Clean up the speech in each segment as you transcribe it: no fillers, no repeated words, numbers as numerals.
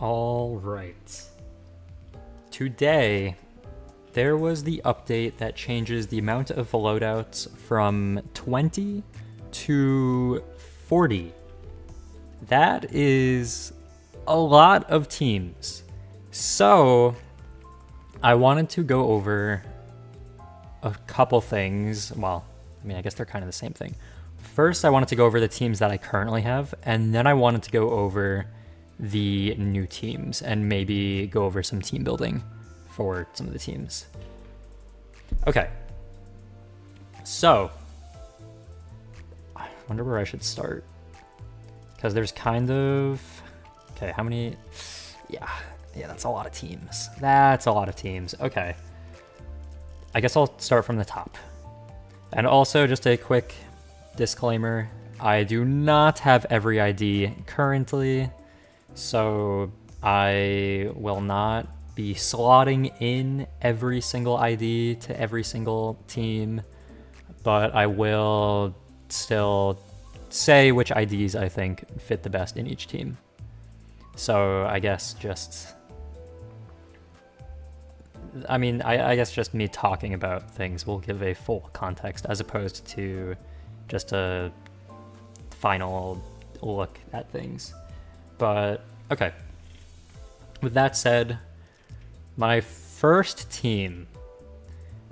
All right. Today, there was the update that changes the amount of loadouts from 20 to 40. That is a lot of teams. So, I wanted to go over a couple things. Well, I mean, I guess they're kind of the same thing. First, I wanted to go over the teams that I currently have, and then I wanted to go over the new teams and maybe go over some team building for some of the teams. Okay. So, I wonder where I should start. Because there's kind of... Okay, how many... Yeah, that's a lot of teams. That's a lot of teams. Okay. I guess I'll start from the top. And also, just a quick disclaimer, I do not have every ID currently, so I will not be slotting in every single ID to every single team, but I will still say which IDs I think fit the best in each team. So I guess just... I guess just me talking about things will give a full context as opposed to just a final look at things. But, okay. With that said, my first team.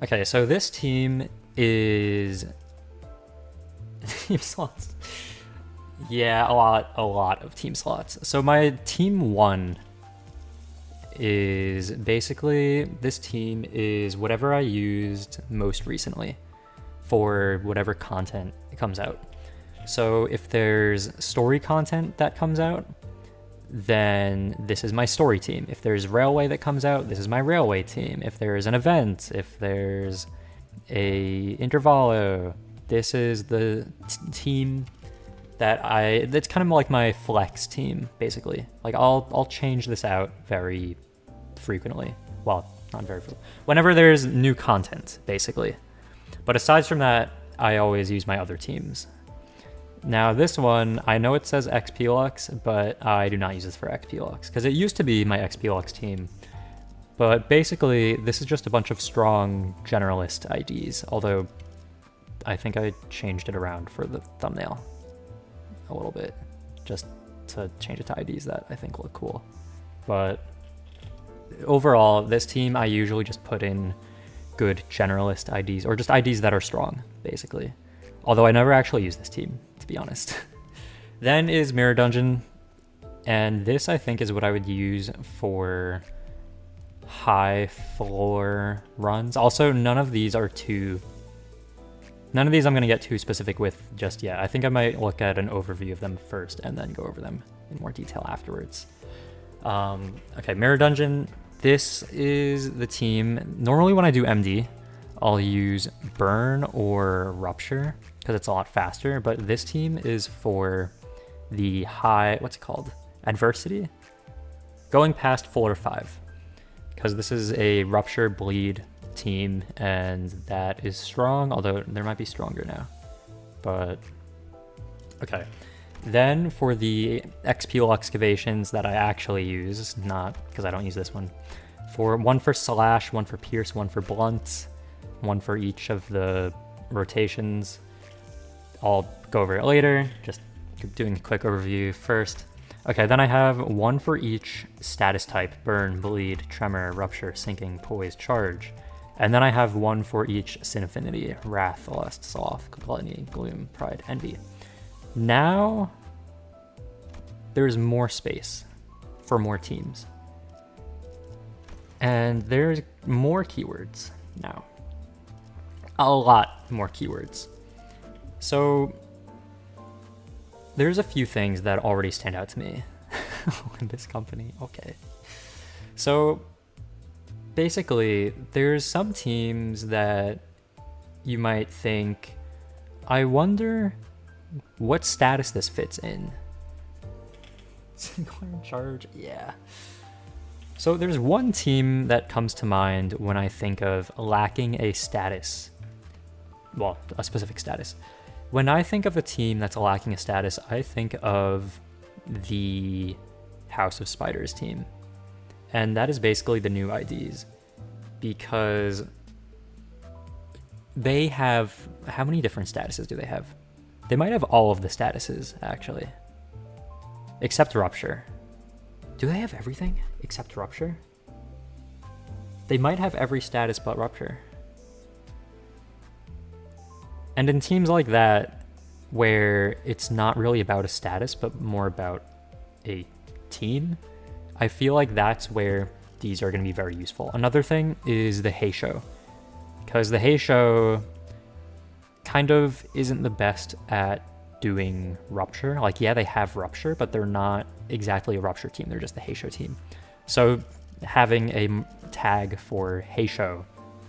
Okay, so this team is... team slots. Yeah, a lot of team slots. So my team 1 is basically, this team is whatever I used most recently for whatever content comes out. So if there's story content that comes out, then this is my story team. If there's railway that comes out, this is my railway team. If there's an event, if there's a intervallo, this is the team that's kind of like my flex team, basically. Like I'll change this out very frequently. Well, not very frequently. Whenever there's new content, basically. But aside from that, I always use my other teams. Now this one, I know it says XP Lux, but I do not use this for XP Lux, because it used to be my XP Lux team. But basically, this is just a bunch of strong generalist IDs, although I think I changed it around for the thumbnail a little bit, just to change it to IDs that I think look cool. But overall, this team, I usually just put in good generalist IDs, or just IDs that are strong, basically. Although I never actually use this team, to be honest. Then is Mirror Dungeon, and this I think is what I would use for high floor runs. Also, none of these I'm going to get too specific with just yet. I think I might look at an overview of them first and then go over them in more detail afterwards. Okay, Mirror Dungeon. This is the team. Normally when I do MD, I'll use Burn or Rupture because it's a lot faster, but this team is for the high, what's it called? Adversity? Going past floor 5, because this is a Rupture Bleed team, and that is strong, although there might be stronger now. But, okay. Then for the XPL excavations that I actually use, not because I don't use this one, one for Slash, one for Pierce, one for Blunt, one for each of the rotations. I'll go over it later, just doing a quick overview first. Okay, then I have one for each status type: Burn, Bleed, Tremor, Rupture, Sinking, Poise, Charge. And then I have one for each Sin Affinity: Wrath, Lust, Sloth, Gluttony, Gloom, Pride, Envy. Now, there's more space for more teams. And there's more keywords now. A lot more keywords. So, there's a few things that already stand out to me. LIMBUS Company, okay. So, basically, there's some teams that you might think, I wonder what status this fits in. Singular Charge, yeah. So there's one team that comes to mind when I think of lacking a status. Well, a specific status. When I think of a team that's lacking a status, I think of the House of Spiders team. And that is basically the new IDs, because they have, how many different statuses do they have? They might have all of the statuses, actually. Except Rupture. Do they have everything except Rupture? They might have every status but Rupture. And in teams like that, where it's not really about a status, but more about a team, I feel like that's where these are going to be very useful. Another thing is the Heisho, because the Heisho kind of isn't the best at doing Rupture. Like, yeah, they have Rupture, but they're not exactly a Rupture team. They're just a Heisho team. So having a tag for Heisho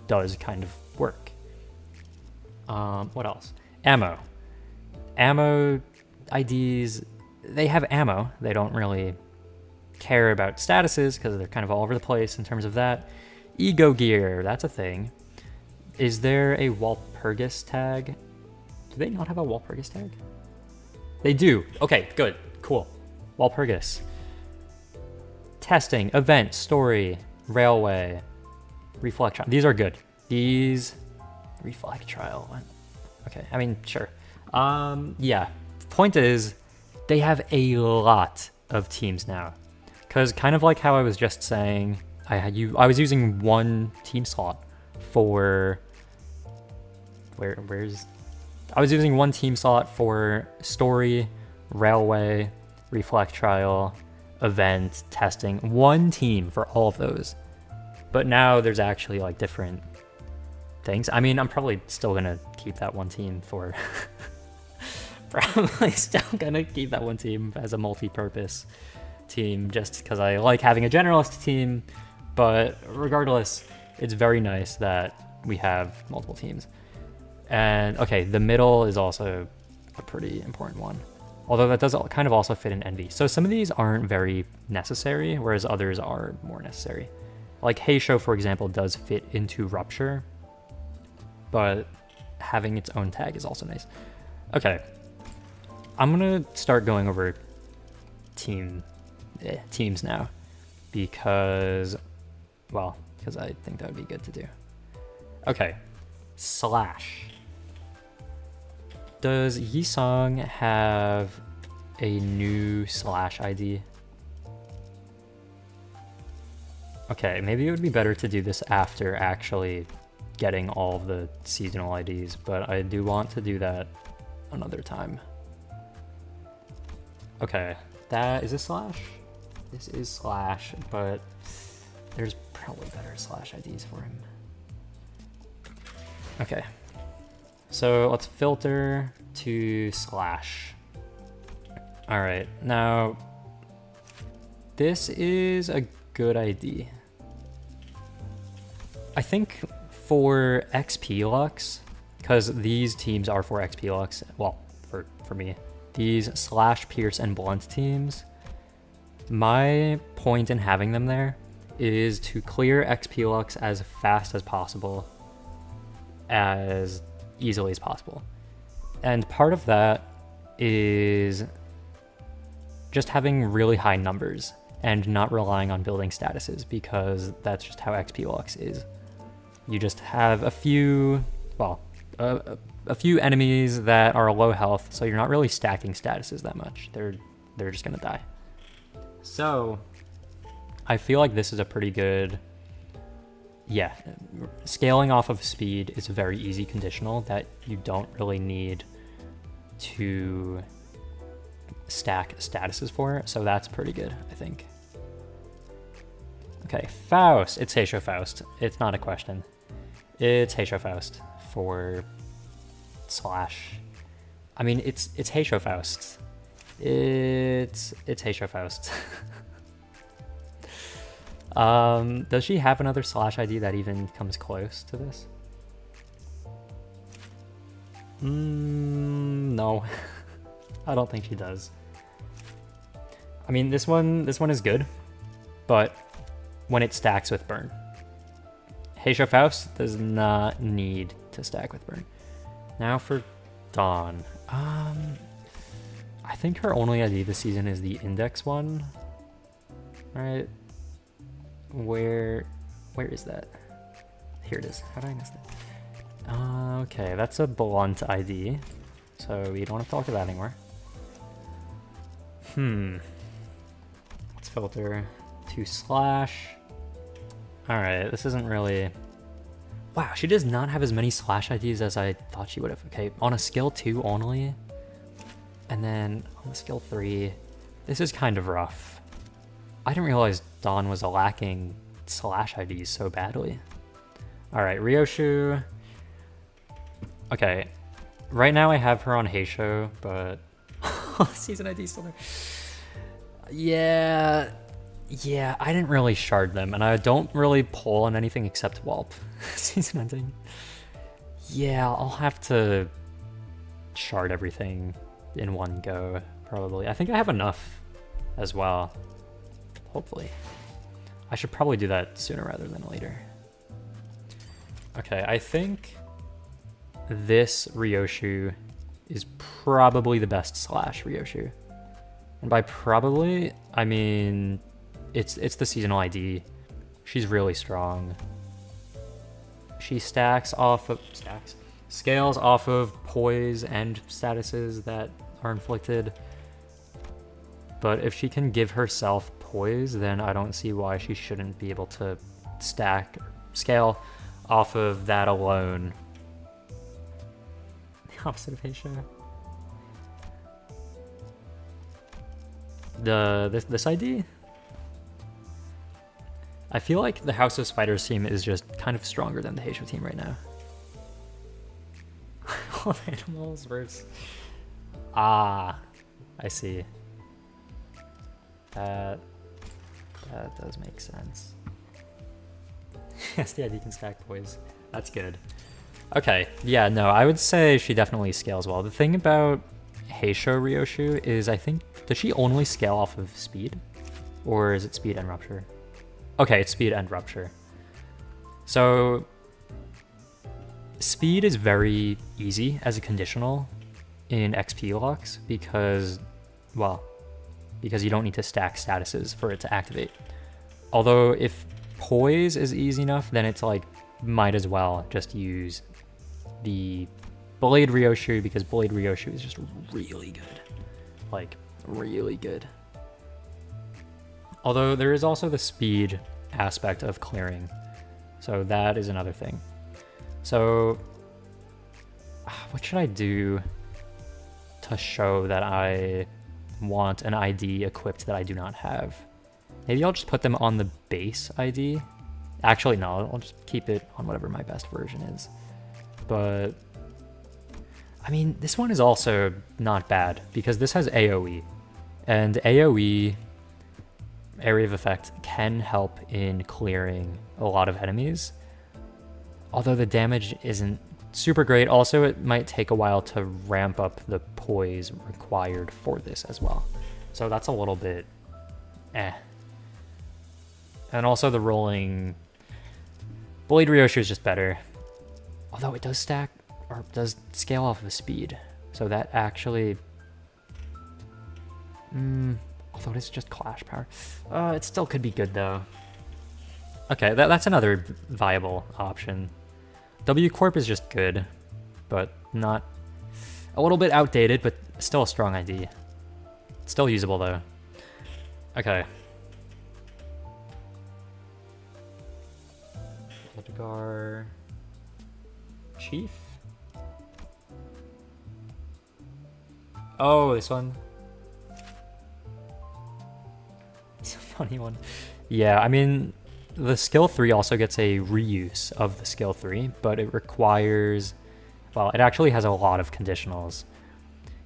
does kind of work. What else? Ammo. Ammo IDs, they have ammo. They don't really care about statuses because they're kind of all over the place in terms of that. Ego gear, that's a thing. Is there a Walpurgis tag? Do they not have a Walpurgis tag? They do. Okay, good, cool. Walpurgis. Testing, event, story, railway, reflect trial. These are good. These, reflect trial. What? Okay, I mean, sure. Yeah, point is, they have a lot of teams now. Because kind of like how I was just saying, I was using one team slot for, I was using one team slot for story, railway, reflect trial, event, testing, one team for all of those. But now there's actually like different things. I mean, I'm probably still gonna keep that one team for, probably still gonna keep that one team as a multi-purpose team just because I like having a generalist team, but regardless, it's very nice that we have multiple teams. And okay, the middle is also a pretty important one, although that does kind of also fit in Envy. So some of these aren't very necessary, whereas others are more necessary. Like Heisho, for example, does fit into Rupture, but having its own tag is also nice. Okay, I'm gonna start going over teams now, because I think that would be good to do. Okay, Slash. Does Yisong have a new Slash ID? Okay, maybe it would be better to do this after actually getting all of the seasonal IDs, but I do want to do that another time. Okay, is this Slash? This is Slash, but there's probably better Slash IDs for him. Okay, so let's filter to Slash. All right, now this is a good ID. I think for XP Lux, because these teams are for XP Lux, well, for me, these Slash, Pierce, and Blunt teams, my point in having them there is to clear XP Lux as fast as possible, as easily as possible. And part of that is just having really high numbers and not relying on building statuses, because that's just how XP Lux is. You just have a few enemies that are low health, so you're not really stacking statuses that much. They're just gonna die. So I feel like this is a pretty good, yeah, scaling off of speed is a very easy conditional that you don't really need to stack statuses for, so that's pretty good, I think. Okay, Faust. It's Heisho Faust. It's not a question. It's Heisho Faust for Slash. I mean, it's Heisho Faust. It's Heisho Faust. Does she have another Slash ID that even comes close to this? No. I don't think she does. I mean, this one is good, but when it stacks with Burn. Heisho Faust does not need to stack with Burn. Now for Dawn. I think her only ID this season is the Index one. Alright. Where is that? Here it is. How did I miss that? Okay, that's a blunt ID. So we don't have to talk to that anymore. Let's filter to slash. Alright, this isn't really... Wow, she does not have as many slash IDs as I thought she would have. Okay, on a skill 2 only. And then on the skill 3, this is kind of rough. I didn't realize Dawn was lacking slash IDs so badly. Alright, Ryoshu. Okay, right now I have her on Heisho, but... Season ID still there. Yeah, I didn't really shard them, and I don't really pull on anything except Whelp. Season ending. Yeah, I'll have to shard everything in one go, probably. I think I have enough as well, hopefully. I should probably do that sooner rather than later. Okay, I think this Ryoshu is probably the best slash Ryoshu. And by probably, I mean, it's the seasonal ID. She's really strong. She scales off of poise and statuses that are inflicted. But if she can give herself poise, then I don't see why she shouldn't be able to scale off of that alone. The opposite of Heisho. This ID? I feel like the House of Spiders team is just kind of stronger than the Heisho team right now. All the animals versus... Ah, I see. That does make sense. Yes, the ID can stack poise. That's good. Okay, yeah, no, I would say she definitely scales well. The thing about Heisho Ryoshu is, I think, does she only scale off of speed? Or is it speed and rupture? Okay, it's speed and rupture. So, speed is very easy as a conditional in XP locks because, well, because you don't need to stack statuses for it to activate. Although if poise is easy enough, then it's like, might as well just use the Blade Ryoshu because Blade Ryoshu is just really good. Like, really good. Although there is also the speed aspect of clearing. So that is another thing. So what should I do to show that I want an ID equipped that I do not have? Maybe I'll just put them on the base ID. Actually, no, I'll just keep it on whatever my best version is. But, I mean, this one is also not bad because this has AoE. And AoE, Area of Effect, can help in clearing a lot of enemies. Although the damage isn't super great. Also, it might take a while to ramp up the poise required for this as well. So that's a little bit eh. And also the rolling Blade Ryoshu is just better. Although it does stack, or does scale off of speed. So that actually... although it's just clash power. It still could be good though. Okay, that's another viable option. W Corp is just good, but not... A little bit outdated, but still a strong ID. Still usable though. Okay. Edgar... Chief? Oh, this one. It's a funny one. Yeah, I mean, the skill 3 also gets a reuse of the skill 3, but it requires... Well, it actually has a lot of conditionals.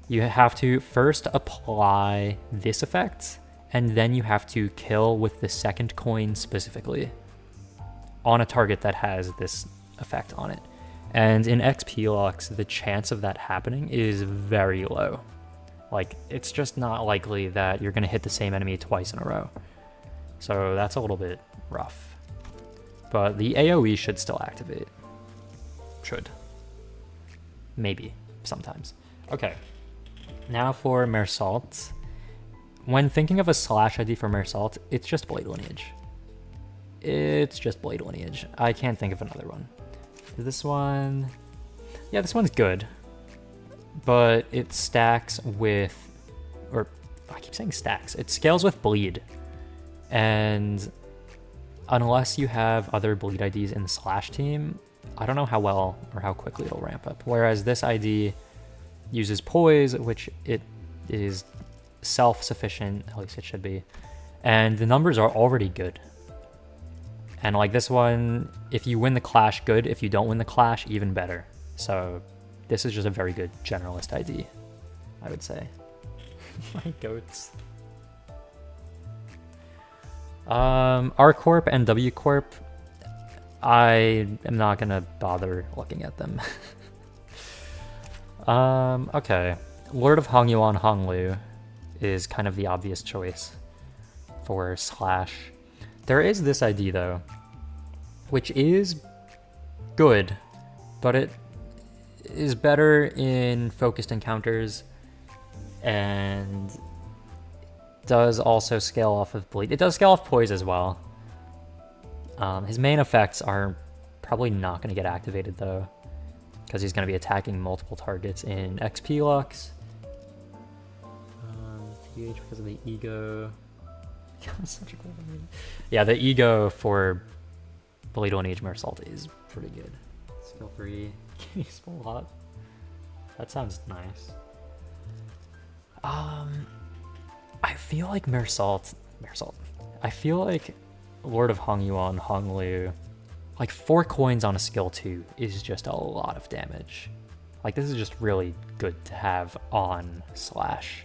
You have to first apply this effect, and then you have to kill with the second coin specifically on a target that has this effect on it. And in XP locks, the chance of that happening is very low. Like, it's just not likely that you're going to hit the same enemy twice in a row. So that's a little bit rough. But the AoE should still activate. Should. Maybe. Sometimes. Okay. Now for Mersault. when thinking of a slash ID for Mersault, it's just Blade Lineage. It's just Blade Lineage. I can't think of another one. This one... Yeah, this one's good. But it stacks with... Or, I keep saying stacks. It scales with Bleed. And unless you have other Bleed IDs in the slash team, I don't know how well or how quickly it'll ramp up. Whereas this ID uses Poise, which it is self-sufficient, at least it should be. And the numbers are already good. And like this one, if you win the clash, good. If you don't win the clash, even better. So this is just a very good generalist ID, I would say. My goats. R Corp and W Corp, I am not gonna bother looking at them. Okay. Lord of Hongyuan Honglu is kind of the obvious choice for slash. There is this ID though, which is good, but it is better in focused encounters and does also scale off of Bleed. It does scale off Poise as well. His main effects are probably not going to get activated though, because he's going to be attacking multiple targets in XP Lux. TH because of the ego. Such a cool one. Yeah, the ego for Blade Lineage Mersault is pretty good. Skill 3. Can you spell a lot? That sounds nice. I feel like Mersault. I feel like Lord of Hongyuan Honglu, like 4 coins on a skill 2 is just a lot of damage. Like this is just really good to have on slash.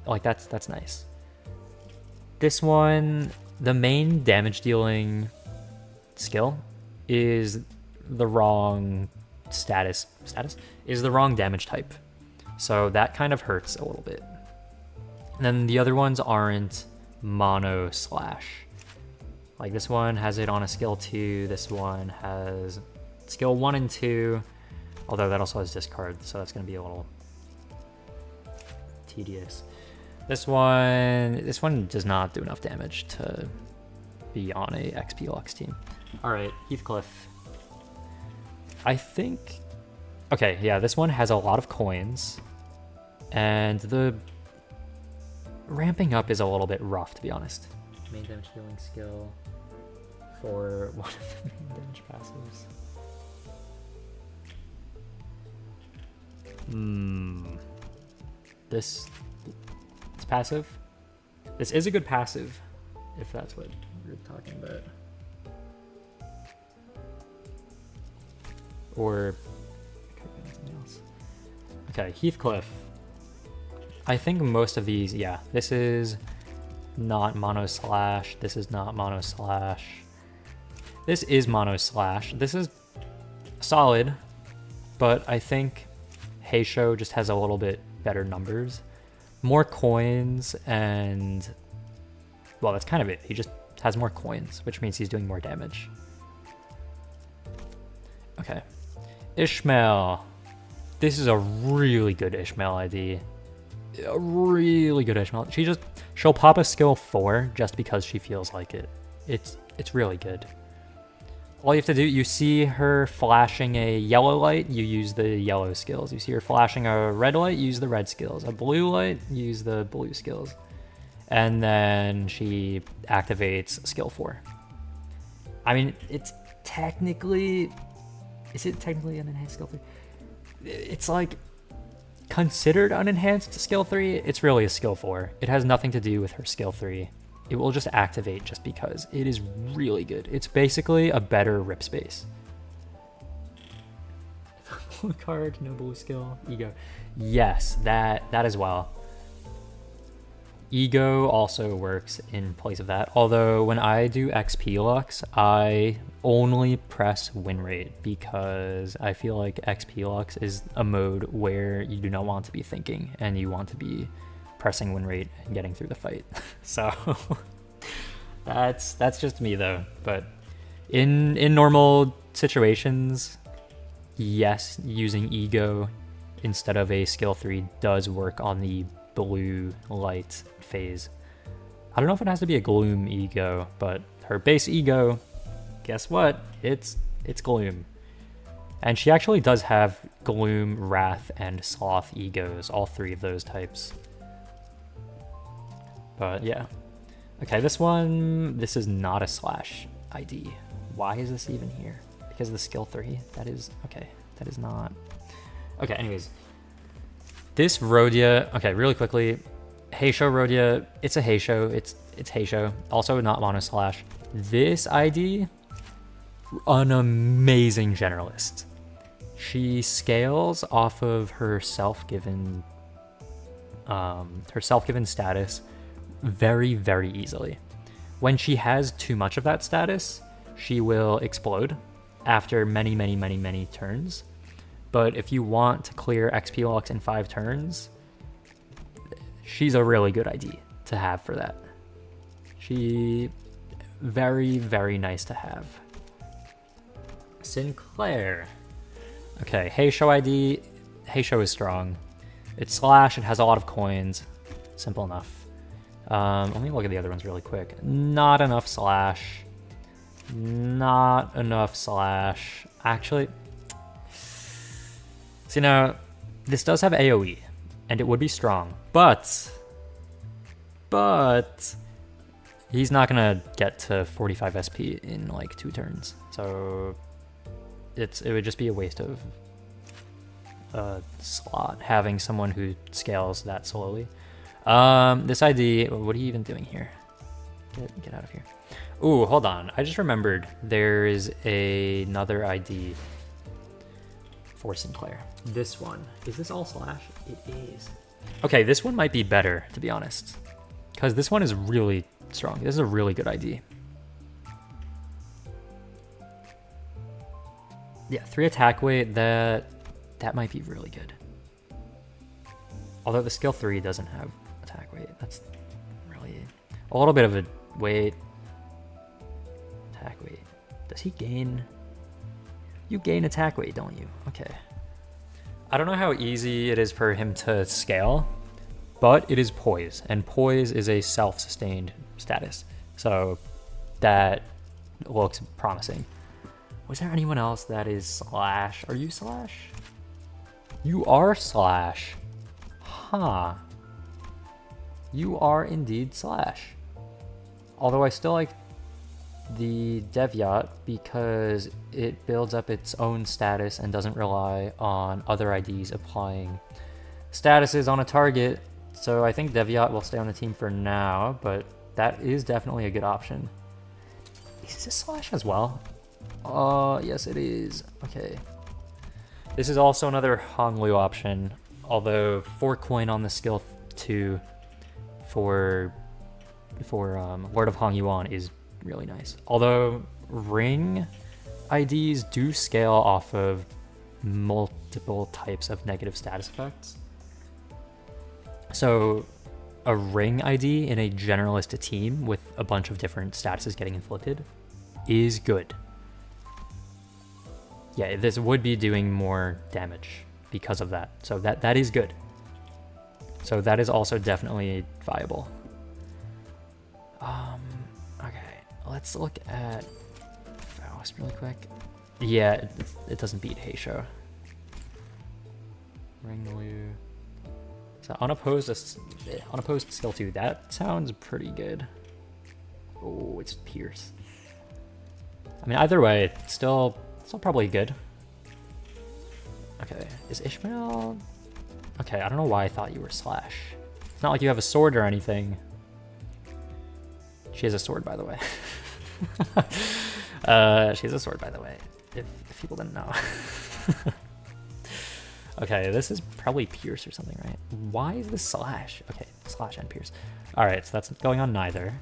Like that's nice. This one, the main damage dealing skill is the wrong status is the wrong damage type. So that kind of hurts a little bit. And then the other ones aren't mono slash. Like this one has it on a skill 2, this one has skill 1 and 2, although that also has discard, so that's going to be a little tedious. This one does not do enough damage to be on a XP Lux team. Alright, Heathcliff. I think... Okay, yeah, this one has a lot of coins, and the ramping up is a little bit rough, to be honest. Main damage dealing skill for one of the main damage passives. This passive? This is a good passive, if that's what you're talking about. Or something else. Okay, Heathcliff. I think most of these, yeah, this is not mono slash, this is not mono slash. This is mono slash. This is solid, but I think Heisho just has a little bit better numbers. More coins and, well, that's kind of it. He just has more coins, which means he's doing more damage. Okay. Ishmael. This is a really good Ishmael ID. A really good Ishmael. She'll pop a skill 4 just because she feels like it. It's really good. All you have to do, you see her flashing a yellow light, you use the yellow skills. You see her flashing a red light, use the red skills. A blue light, use the blue skills. And then she activates skill 4. I mean, it's technically... Is it technically an enhanced skill 3? It's like considered an enhanced skill 3. It's really a skill 4. It has nothing to do with her skill 3. It will just activate just because. It is really good. It's basically a better rip space. Blue card, no blue skill, ego. Yes, that as well. Ego also works in place of that. Although when I do XP Lux, I only press win rate because I feel like XP Lux is a mode where you do not want to be thinking and you want to be pressing win rate and getting through the fight. So that's just me though. But in normal situations, yes, using ego instead of a skill 3 does work on the blue light phase. I don't know if it has to be a gloom ego, but her base ego, guess what? It's gloom. And she actually does have gloom, wrath, and sloth egos, all three of those types. But yeah. Okay, this is not a slash ID. Why is this even here? Because of the skill 3? That is, okay, that is not. Okay, anyways. This Rhodia, okay, really quickly. Heisho Rhodia, it's a Heisho, it's Heisho. Also not mono slash. This ID, an amazing generalist. She scales off of her self-given status very, very easily. When she has too much of that status, she will explode after many, many, many, many turns. But if you want to clear XP locks in 5 turns, she's a really good ID to have for that. She, very, very nice to have. Sinclair. Okay, Heisho ID. Heisho is strong. It's slash, it has a lot of coins. Simple enough. Let me look at the other ones really quick. Not enough slash. Not enough slash. Actually, see now, this does have AoE, and it would be strong, but he's not gonna get to 45 SP in like 2 turns. So it would just be a waste of a slot having someone who scales that slowly. This ID, what are you even doing here? Get out of here. Ooh, hold on. I just remembered there's another ID for Sinclair. This one. Is this all slash? It is. Okay, this one might be better, to be honest. Because this one is really strong. This is a really good ID. Yeah, 3 attack weight, that might be really good. Although the skill 3 doesn't have attack weight. That's really a little bit of a weight. Attack weight. Does he gain? You gain attack weight, don't you? Okay. I don't know how easy it is for him to scale, but it is poise, and poise is a self-sustained status. So that looks promising. Was there anyone else that is slash? Are you slash? You are slash. Huh. You are indeed slash. Although I still like the Deviat because it builds up its own status and doesn't rely on other IDs applying statuses on a target. So I think Deviat will stay on the team for now, but that is definitely a good option. Is this slash as well? Yes it is. Okay. This is also another Honglu option, although 4 coin on the skill 2 for Lord of Hong Yuan is really nice. Although ring IDs do scale off of multiple types of negative status effects. So a ring ID in a generalist team with a bunch of different statuses getting inflicted is good. Yeah, this would be doing more damage because of that. So that is good. So that is also definitely viable. Okay, let's look at Faust really quick. Yeah, it doesn't beat Heisho. Ringlu. So unopposed skill 2. That sounds pretty good. Oh, it's Pierce. I mean, either way, still probably good. Okay, is Ishmael? Okay, I don't know why I thought you were slash. It's not like you have a sword or anything. She has a sword, by the way. She has a sword, by the way, if people didn't know. Okay, this is probably Pierce or something, right? Why is this slash? Okay, slash and Pierce. All right, so that's going on neither,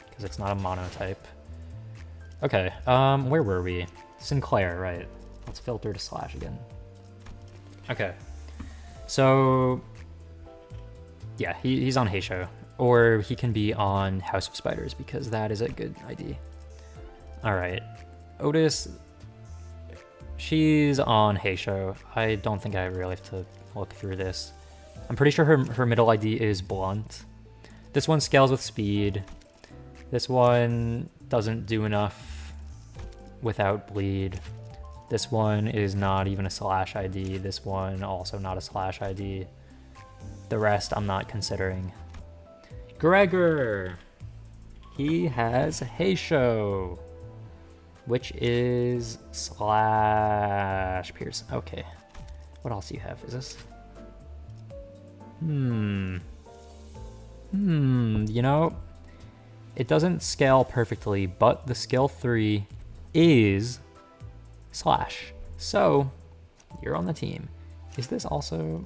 because it's not a monotype. Okay, where were we? Sinclair, right. Let's filter to slash again. Okay, so yeah, he's on Heisho, or he can be on House of Spiders because that is a good ID. All right, Otis, she's on Heisho. I don't think I really have to look through this. I'm pretty sure her middle ID is blunt. This one scales with speed. This one doesn't do enough without bleed. This one is not even a slash ID. This one also not a slash ID. The rest I'm not considering. Gregor! He has Heisho, which is slash Pierce. Okay. What else do you have? Is this? You know, it doesn't scale perfectly, but the skill 3 is slash. So, you're on the team. Is this also,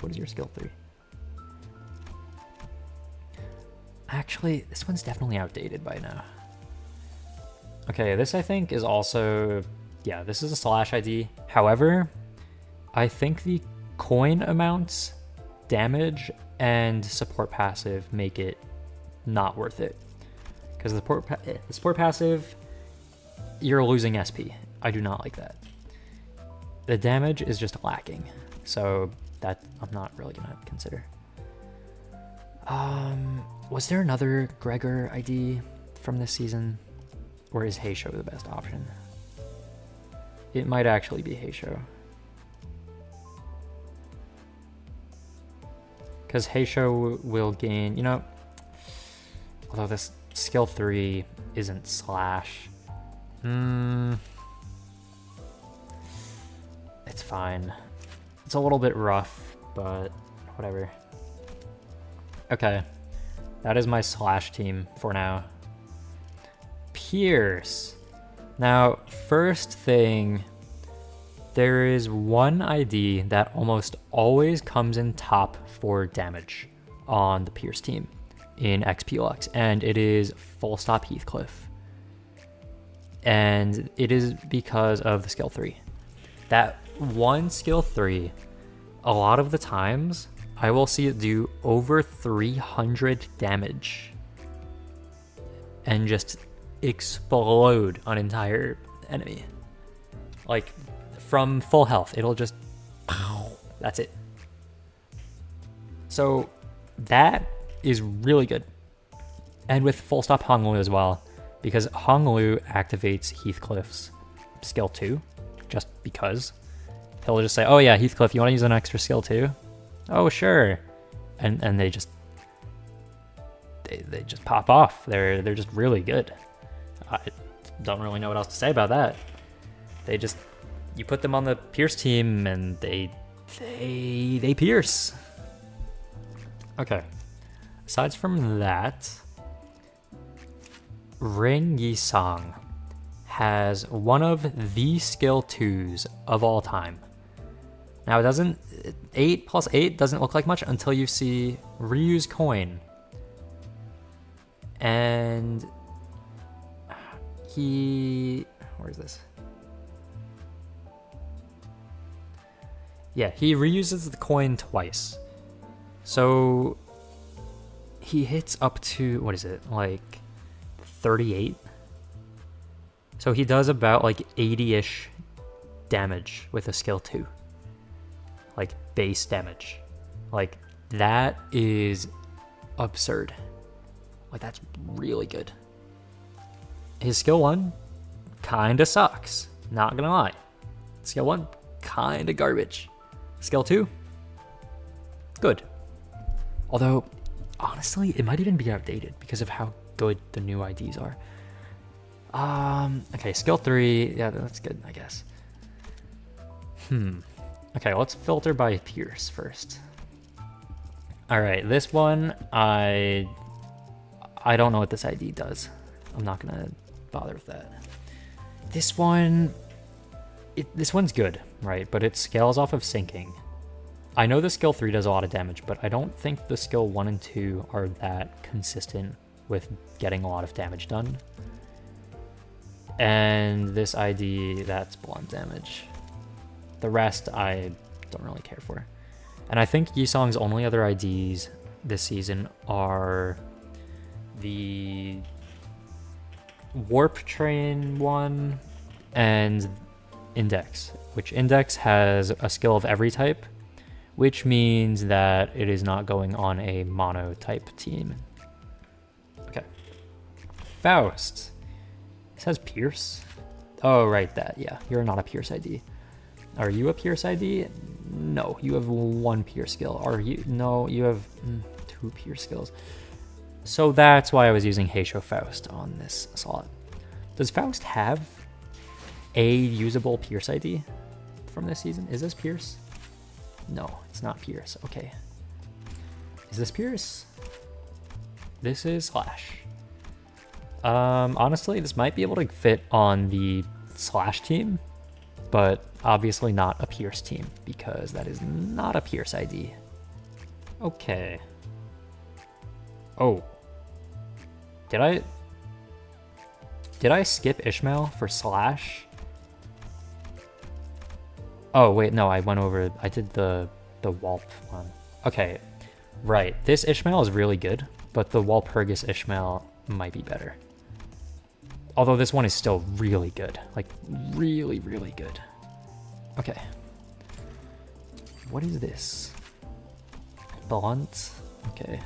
what is your skill 3? Actually, this one's definitely outdated by now. Okay, this I think is also, yeah, this is a slash ID. However, I think the coin amounts, damage, and support passive make it not worth it. Because the support passive, you're losing SP. I do not like that. The damage is just lacking. So that I'm not really gonna consider. Was there another Gregor ID from this season? Or is Heisho the best option? It might actually be Heisho. Because Heisho will gain, you know, although this skill 3 isn't slash. It's fine. It's a little bit rough, but whatever. Okay, that is my slash team for now. Pierce. Now, first thing, there is one ID that almost always comes in top for damage on the Pierce team in XP Lux, and it is Full Stop Heathcliff. And it is because of the skill 3. That one skill 3, a lot of the times, I will see it do over 300 damage and just explode an entire enemy. Like, from full health, it'll just, that's it. So that is really good. And with Full Stop Honglu as well, because Honglu activates Heathcliff's skill 2, just because. He'll just say, oh yeah, Heathcliff, you want to use an extra skill 2? Oh, sure. And they just pop off. They're just really good. I don't really know what else to say about that. They just, you put them on the Pierce team and they pierce. Okay. Aside from that, Ring Yisong has one of the skill 2s of all time. Now, it doesn't, 8 plus 8 doesn't look like much until you see Ryu's coin. And where is this? Yeah, he reuses the coin twice. So he hits up to, what is it, like 38? So he does about like 80-ish damage with a skill 2. Like base damage. Like that is absurd. Like that's really good. His skill 1 kinda sucks. Not gonna lie. Skill 1 kinda garbage. Skill 2 good. Although honestly it might even be outdated because of how good the new IDs are. Okay, skill 3, yeah, that's good, I guess. Okay, let's filter by Pierce first. Alright, this one, I don't know what this ID does. I'm not gonna bother with that. This one, this one's good, right? But it scales off of sinking. I know the skill 3 does a lot of damage, but I don't think the skill 1 and 2 are that consistent with getting a lot of damage done. And this ID, that's blunt damage. The rest, I don't really care for. And I think Yisong's only other IDs this season are the Warp Train one and Index, which Index has a skill of every type, which means that it is not going on a mono type team. Okay. Faust. It says Pierce. Oh, right, that, yeah. You're not a Pierce ID. Are you a Pierce ID? No, you have 1 Pierce skill. Are you? No, you have 2 Pierce skills. So that's why I was using Heisho Faust on this slot. Does Faust have a usable Pierce ID from this season? Is this Pierce? No, it's not Pierce. Okay. Is this Pierce? This is Slash. Honestly, this might be able to fit on the Slash team, but obviously not a Pierce team because that is not a Pierce ID. Okay. Oh. Did I skip Ishmael for Slash? Oh, wait, no, I did the Walp one. Okay, right. This Ishmael is really good, but the Walpurgis Ishmael might be better. Although this one is still really good. Like, really, really good. Okay. What is this? Blunt? Okay.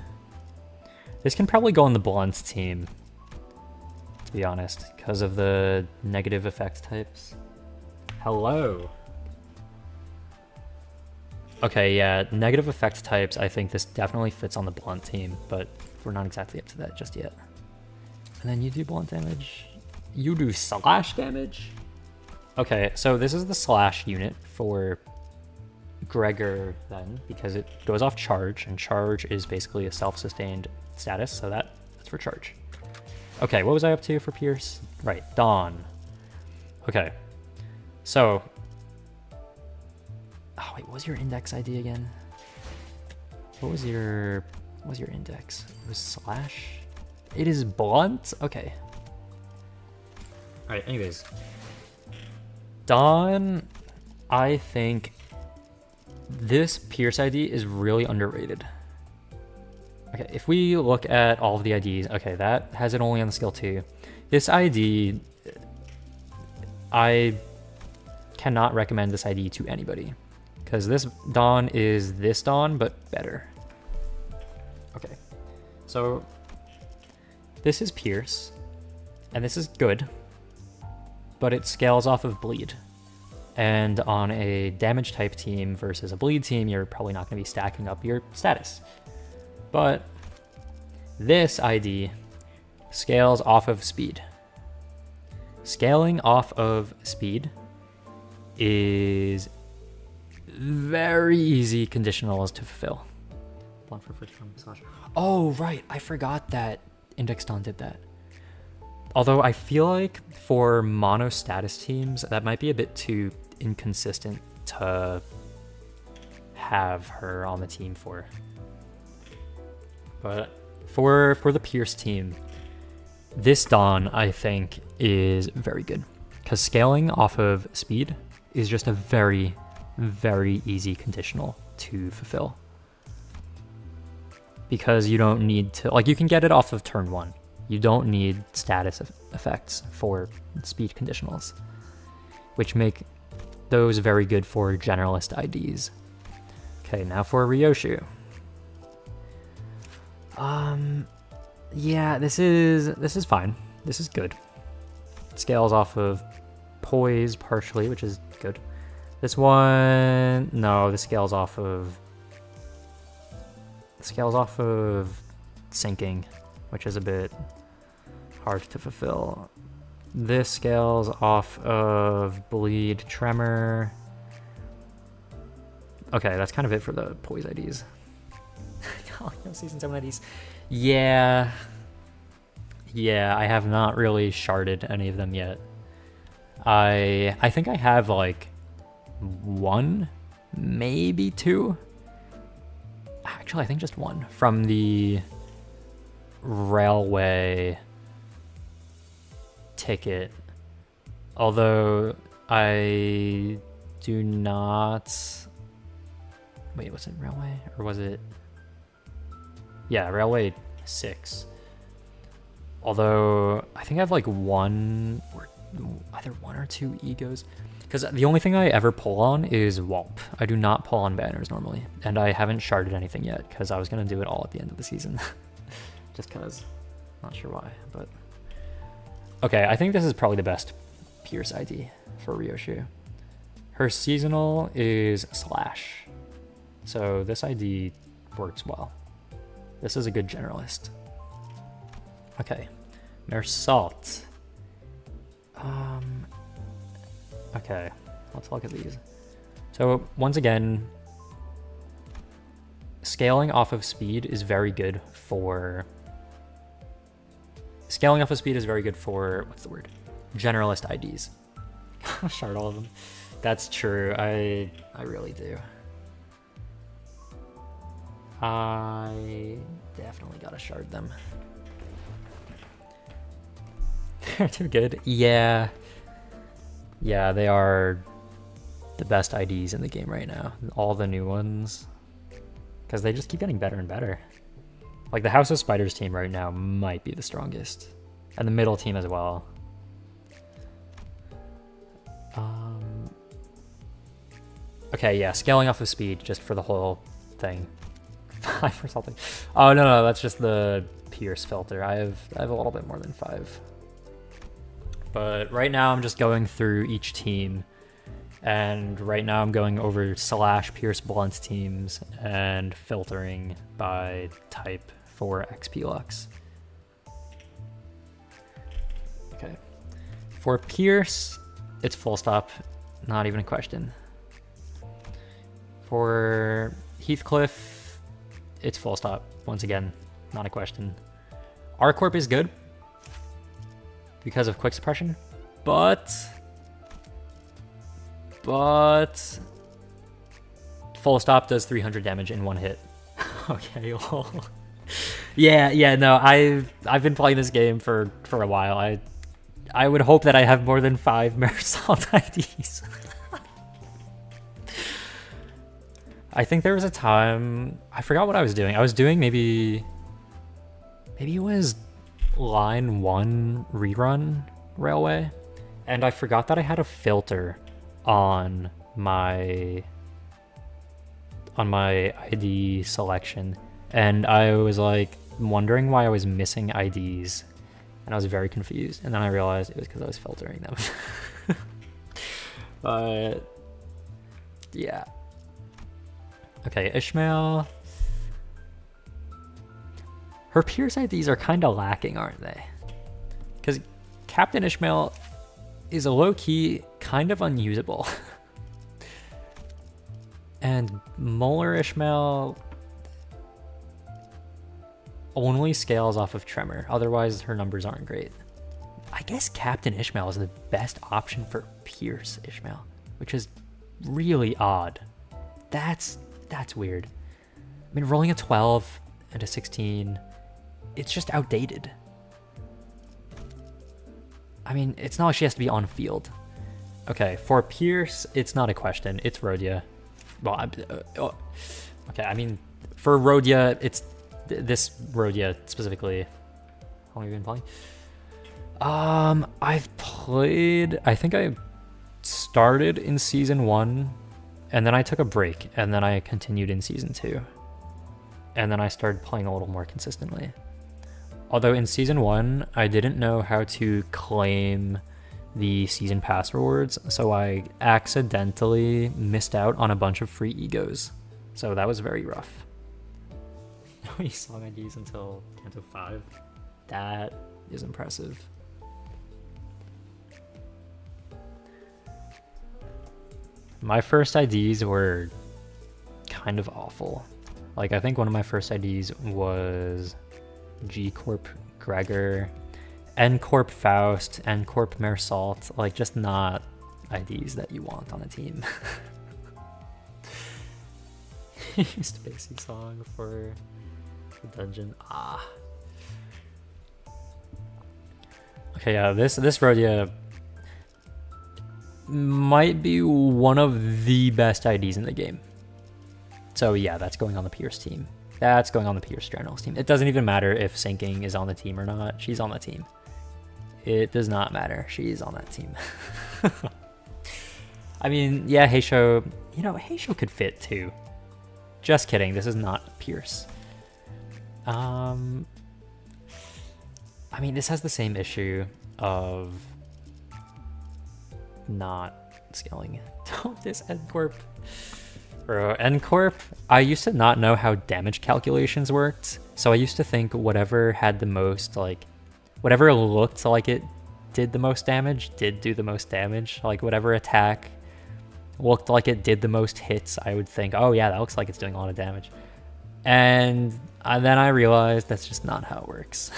This can probably go on the Blunt team, to be honest, because of the negative effect types. Hello. Okay, yeah, negative effect types, I think this definitely fits on the Blunt team, but we're not exactly up to that just yet. And then you do Blunt damage. You do Slash damage? Okay, so this is the Slash unit for Gregor then, because it goes off charge, and charge is basically a self-sustained status, so that's for charge. Okay, what was I up to for Pierce? Right, Dawn. Okay, so... Oh, wait, what was your index ID again? What was your index? It was Slash? It is Blunt? Okay. Alright, anyways. Dawn, I think this Pierce ID is really underrated. Okay, if we look at all of the IDs, okay, that has it only on the skill 2. This ID, I cannot recommend this ID to anybody. Because this Dawn is this Dawn, but better. Okay, so this is Pierce, and this is good, but it scales off of Bleed. And on a damage type team versus a Bleed team, you're probably not going to be stacking up your status. But this ID scales off of speed. Scaling off of speed is very easy conditionals to fulfill. Oh, right. I forgot that Index Dawn did that. Although I feel like for mono status teams, that might be a bit too inconsistent to have her on the team for. But for the Pierce team, this Dawn, I think, is very good. Because scaling off of speed is just a very, very easy conditional to fulfill. Because you don't need to, like, you can get it off of turn 1. You don't need status effects for speed conditionals, which make those very good for generalist IDs. Okay, now for Ryoshu. Yeah, this is fine. This is good. It scales off of poise partially, which is good. This one, no, this scales off of sinking, which is a bit hard to fulfill. This scales off of bleed, tremor. Okay, that's kind of it for the poise IDs. No season 7 IDs. Yeah, I have not really sharded any of them yet. I think I have like 1, maybe 2. Actually, I think just 1 from the railway ticket. Although I do not... Wait, was it railway? Or was it... Yeah, railway 6. Although I think I have like 1 or either 1 or 2 egos. Because the only thing I ever pull on is Wallp. I do not pull on banners normally. And I haven't sharded anything yet because I was going to do it all at the end of the season. Just because. Not sure why, but... Okay, I think this is probably the best Pierce ID for Ryoshu. Her seasonal is Slash. So this ID works well. This is a good generalist. Okay. Mersault. Okay, let's look at these. So once again, scaling off of speed is very good for... Scaling off of speed is very good for, what's the word? Generalist IDs. Shard all of them. That's true, I really do. I definitely gotta shard them. They're too good. Yeah. Yeah, they are the best IDs in the game right now. All the new ones. Because they just keep getting better and better. Like the House of Spiders team right now might be the strongest. And the middle team as well. Okay, yeah, scaling off of speed just for the whole thing. 5 or something. Oh, no, that's just the Pierce filter. I have a little bit more than 5. But right now I'm just going through each team, and right now I'm going over Slash Pierce Blunt teams and filtering by type for XP Lux. Okay. For Pierce, it's full stop, not even a question. For Heathcliff, it's full stop, once again, not a question. R-Corp is good because of quick suppression, but full stop does 300 damage in 1 hit. Okay, lol. Yeah, no, I've been playing this game for a while. I would hope that I have more than 5 Mersault IDs. I think there was a time, I forgot what I was doing. I was doing maybe it was line 1 rerun railway, and I forgot that I had a filter on my ID selection, and I was like wondering why I was missing IDs, and I was very confused, and then I realized it was because I was filtering them. But yeah. Okay, Ishmael. Her Pierce IDs are kind of lacking, aren't they? Because Captain Ishmael is a low-key kind of unusable. And Molar Ishmael only scales off of Tremor. Otherwise, her numbers aren't great. I guess Captain Ishmael is the best option for Pierce Ishmael, which is really odd. That's weird. I mean, rolling a 12 and a 16, it's just outdated. I mean, it's not like she has to be on field. Okay, for Pierce, it's not a question. It's Rhodia. Well, okay, I mean, for Rhodia, it's this Rhodia specifically. How long have you been playing? I've played, I think I started in season 1, and then I took a break, and then I continued in season 2. And then I started playing a little more consistently. Although in season 1, I didn't know how to claim the season pass rewards, so I accidentally missed out on a bunch of free egos. So that was very rough. No song IDs until Canto 5. That is impressive. My first IDs were kind of awful. Like, I think one of my first IDs was G Corp Gregor, N Corp Faust, N Corp Mersault. Like, just not IDs that you want on a team. Spacey song for the dungeon. Okay, yeah, this Rhodia might be one of the best IDs in the game. So yeah, that's going on the Pierce team. That's going on the Pierce Journals team. It doesn't even matter if Sinking is on the team or not. She's on the team. It does not matter. She's on that team. I mean, yeah, Heisho, you know, Heisho could fit too. Just kidding. This is not Pierce. I mean, this has the same issue of not scaling. Don't this N-Corp. Bro, N-Corp, I used to not know how damage calculations worked. So I used to think whatever had the most, like, whatever looked like it did the most damage, did do the most damage. Like, whatever attack looked like it did the most hits, I would think, oh yeah, that looks like it's doing a lot of damage. And then I realized that's just not how it works.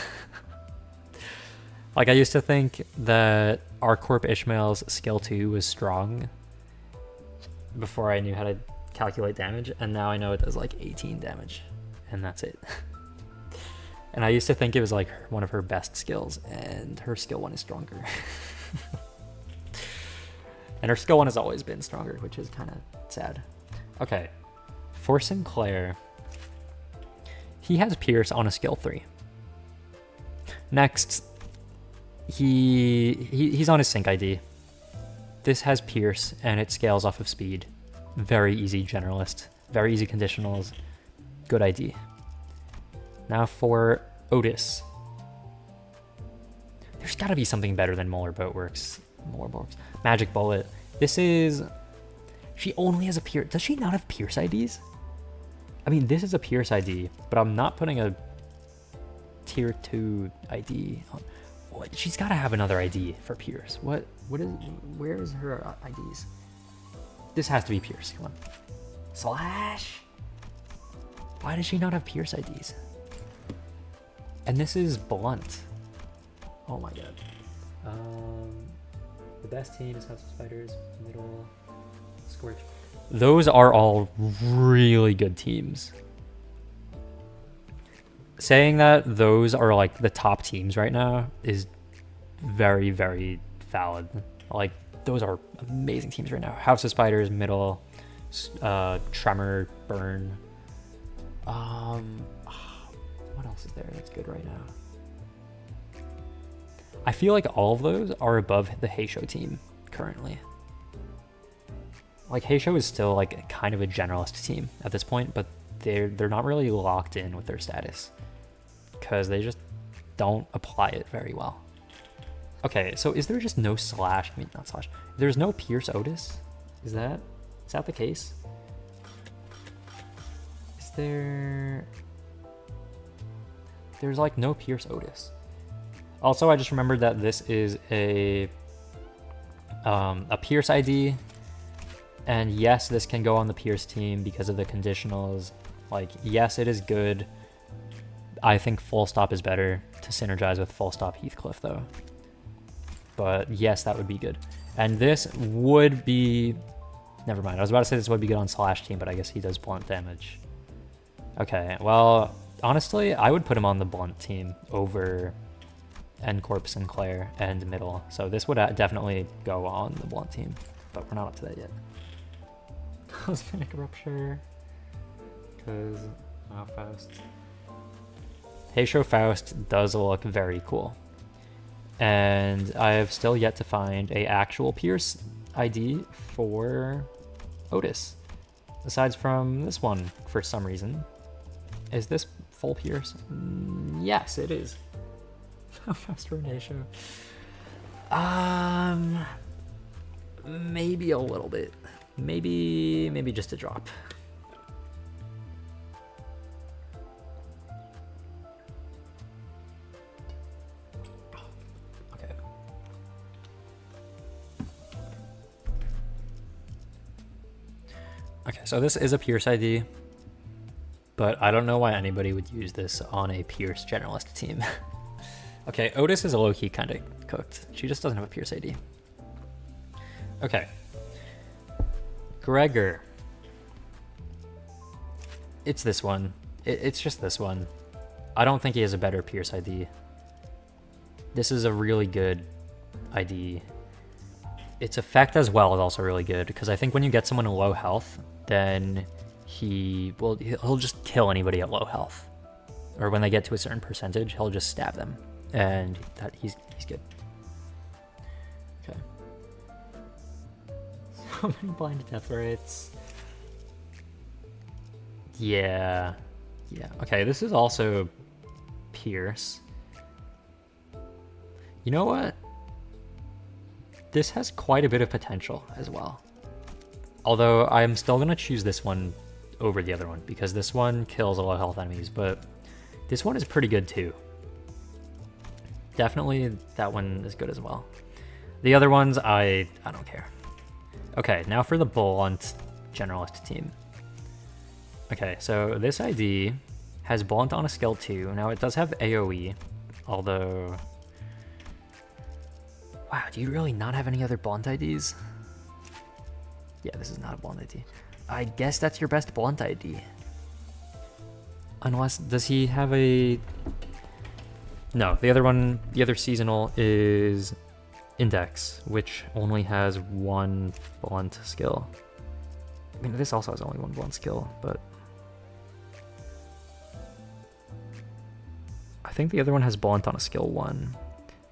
Like, I used to think that R-Corp Ishmael's skill 2 was strong before I knew how to calculate damage, and now I know it does like 18 damage, and that's it. And I used to think it was like one of her best skills, and her skill 1 is stronger. And her skill 1 has always been stronger, which is kind of sad. Okay, for Sinclair, he has Pierce on a skill 3. Next, he's on his sync ID. This has Pierce, and it scales off of speed. Very easy generalist, very easy conditionals, good ID. Now for Otis. There's got to be something better than Molar Boatworks. Magic Bullet. This is... She only has a Pierce... Does she not have Pierce IDs? I mean, this is a Pierce ID, but I'm not putting a tier 2 ID on... What? She's got to have another ID for Pierce. What is... Where is her IDs? This has to be Pierce. Come on. Slash! Why does she not have Pierce IDs? And this is Blunt. Oh my god. The best team is House of Spiders, middle, Scorch. Those are all really good teams. Saying that those are like the top teams right now is very, very valid. Like, those are amazing teams right now. House of Spiders, middle, Tremor, Burn. What else is there that's good right now? I feel like all of those are above the Heisho team currently. Like, Heisho is still like kind of a generalist team at this point, but they're not really locked in with their status because they just don't apply it very well. Okay, so is there just no slash? I mean, not slash. There's no Pierce Otis? Is that the case? Is there... There's like no Pierce Otis. Also, I just remembered that this is a Pierce ID, and yes, this can go on the Pierce team because of the conditionals. Like, yes, it is good. I think Full Stop is better to synergize with Full Stop Heathcliff, though. But yes, that would be good. And this would be... Never mind. I was about to say this would be good on Slash team, but I guess he does blunt damage. Okay, well, honestly, I would put him on the blunt team over N-Corp Sinclair and middle. So this would definitely go on the blunt team, but we're not up to that yet. Cosmic Rupture. Because... Oh, Faust. Heisho Faust does look very cool. And I have still yet to find a actual Pierce ID for Otis. Aside from this one, for some reason. Is this full Pierce? Yes, it is. How fast for an Heisho? Maybe a little bit. Maybe just a drop. Okay, so this is a Pierce ID, but I don't know why anybody would use this on a Pierce generalist team. Okay, Otis is a low-key kind of cooked. She just doesn't have a Pierce ID. Okay. Gregor. It's this one. It's just this one. I don't think he has a better Pierce ID. This is a really good ID. Its effect as well is also really good, because I think when you get someone in low health, then he'll just kill anybody at low health. Or when they get to a certain percentage, he'll just stab them. And he's good. so many blind death rates. Yeah. Yeah. Okay, this is also Pierce. You know what? This has quite a bit of potential as well. Although I'm still going to choose this one over the other one because this one kills a lot of health enemies, but this one is pretty good too. Definitely that one is good as well. The other ones, I don't care. Okay, now for the blunt generalist team. Okay, so this ID has blunt on a skill 2. Now it does have AoE, although... Wow, do you really not have any other blunt IDs? Yeah, this is not a blunt ID. I guess that's your best blunt ID. Unless, does he have a... No, the other one, the other seasonal is Index, which only has one blunt skill. I mean, this also has only one blunt skill, but... I think the other one has blunt on a skill 1.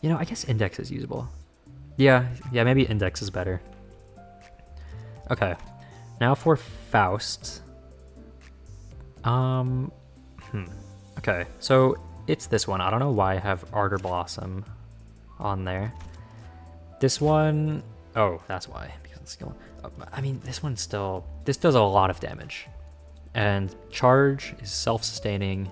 You know, I guess Index is usable. Yeah, maybe Index is better. Okay, now for Faust. Okay, so it's this one. I don't know why I have Ardor Blossom on there. This one, oh, that's why, because of the skill. I mean, this one still, this does a lot of damage. And Charge is self-sustaining,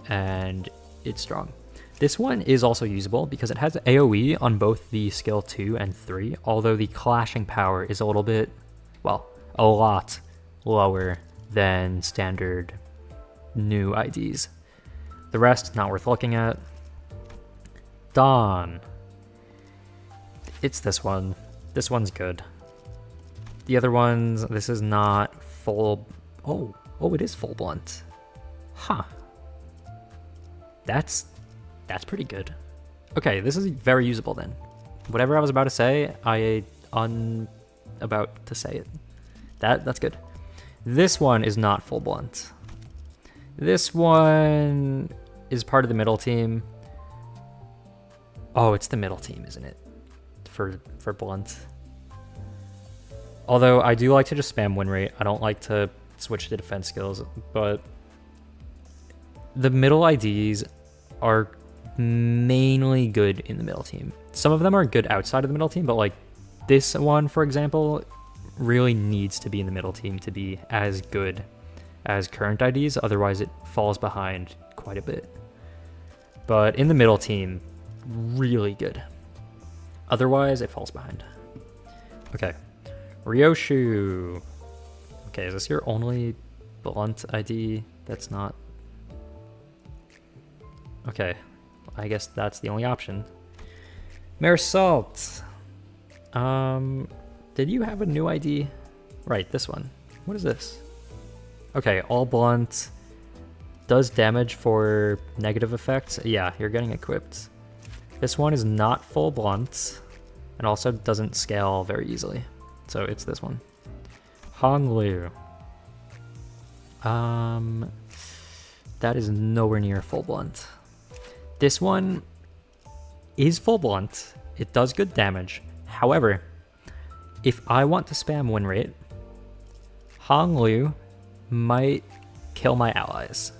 and it's strong. This one is also usable because it has AoE on both the skill 2 and 3, although the clashing power is a little bit, well, a lot lower than standard new IDs. The rest, not worth looking at. Dawn. It's this one. This one's good. The other ones, this is not full... Oh, it is full blunt. Huh. That's pretty good. Okay, this is very usable then. Whatever I was about to say, about to say it. That's good. This one is not full blunt. This one is part of the middle team. Oh, it's the middle team, isn't it? For blunt. Although I do like to just spam win rate. I don't like to switch to defense skills, but the middle IDs are mainly good in the middle team. Some of them are good outside of the middle team, but like this one, for example, really needs to be in the middle team to be as good as current IDs. Otherwise, it falls behind quite a bit. But in the middle team, really good. Otherwise, it falls behind. Okay, Ryoshu. Okay, is this your only blunt ID that's not... Okay, I guess that's the only option. Marisol. Did you have a new ID? Right, this one. What is this? Okay, all blunt. Does damage for negative effects. Yeah, you're getting equipped. This one is not full blunt, and also doesn't scale very easily. So it's this one. Honglu. That is nowhere near full blunt. This one is full blunt. It does good damage. However, if I want to spam win rate, Honglu might kill my allies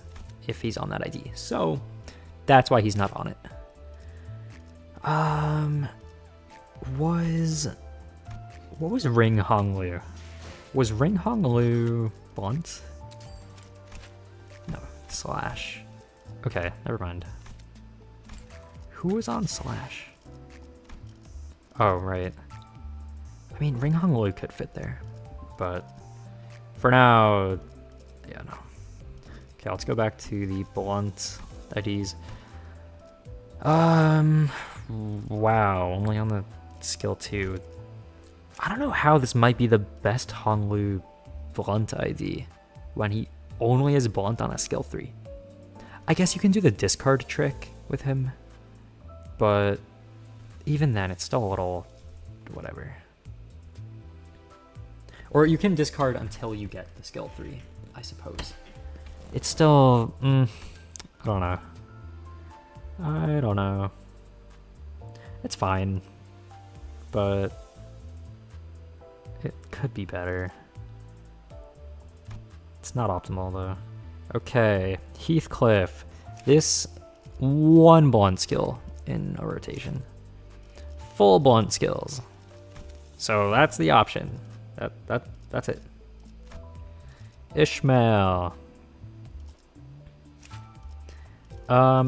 if he's on that ID. So that's why he's not on it. What was Ring Honglu? Was Ring Honglu blunt? No, slash. Okay, never mind. Who was on slash? Oh, right. I mean, Ring Honglu could fit there, but for now, yeah, no. Okay, let's go back to the blunt IDs. Wow, only on the skill 2. I don't know how this might be the best Honglu blunt ID when he only has blunt on a skill 3. I guess you can do the discard trick with him, but even then, it's still a little whatever. Or you can discard until you get the skill 3, I suppose. It's still, I don't know. I don't know. It's fine, but it could be better. It's not optimal though. Okay, Heathcliff. This one blunt skill in a rotation. Full blunt skills. So that's the option. That's it. Ishmael.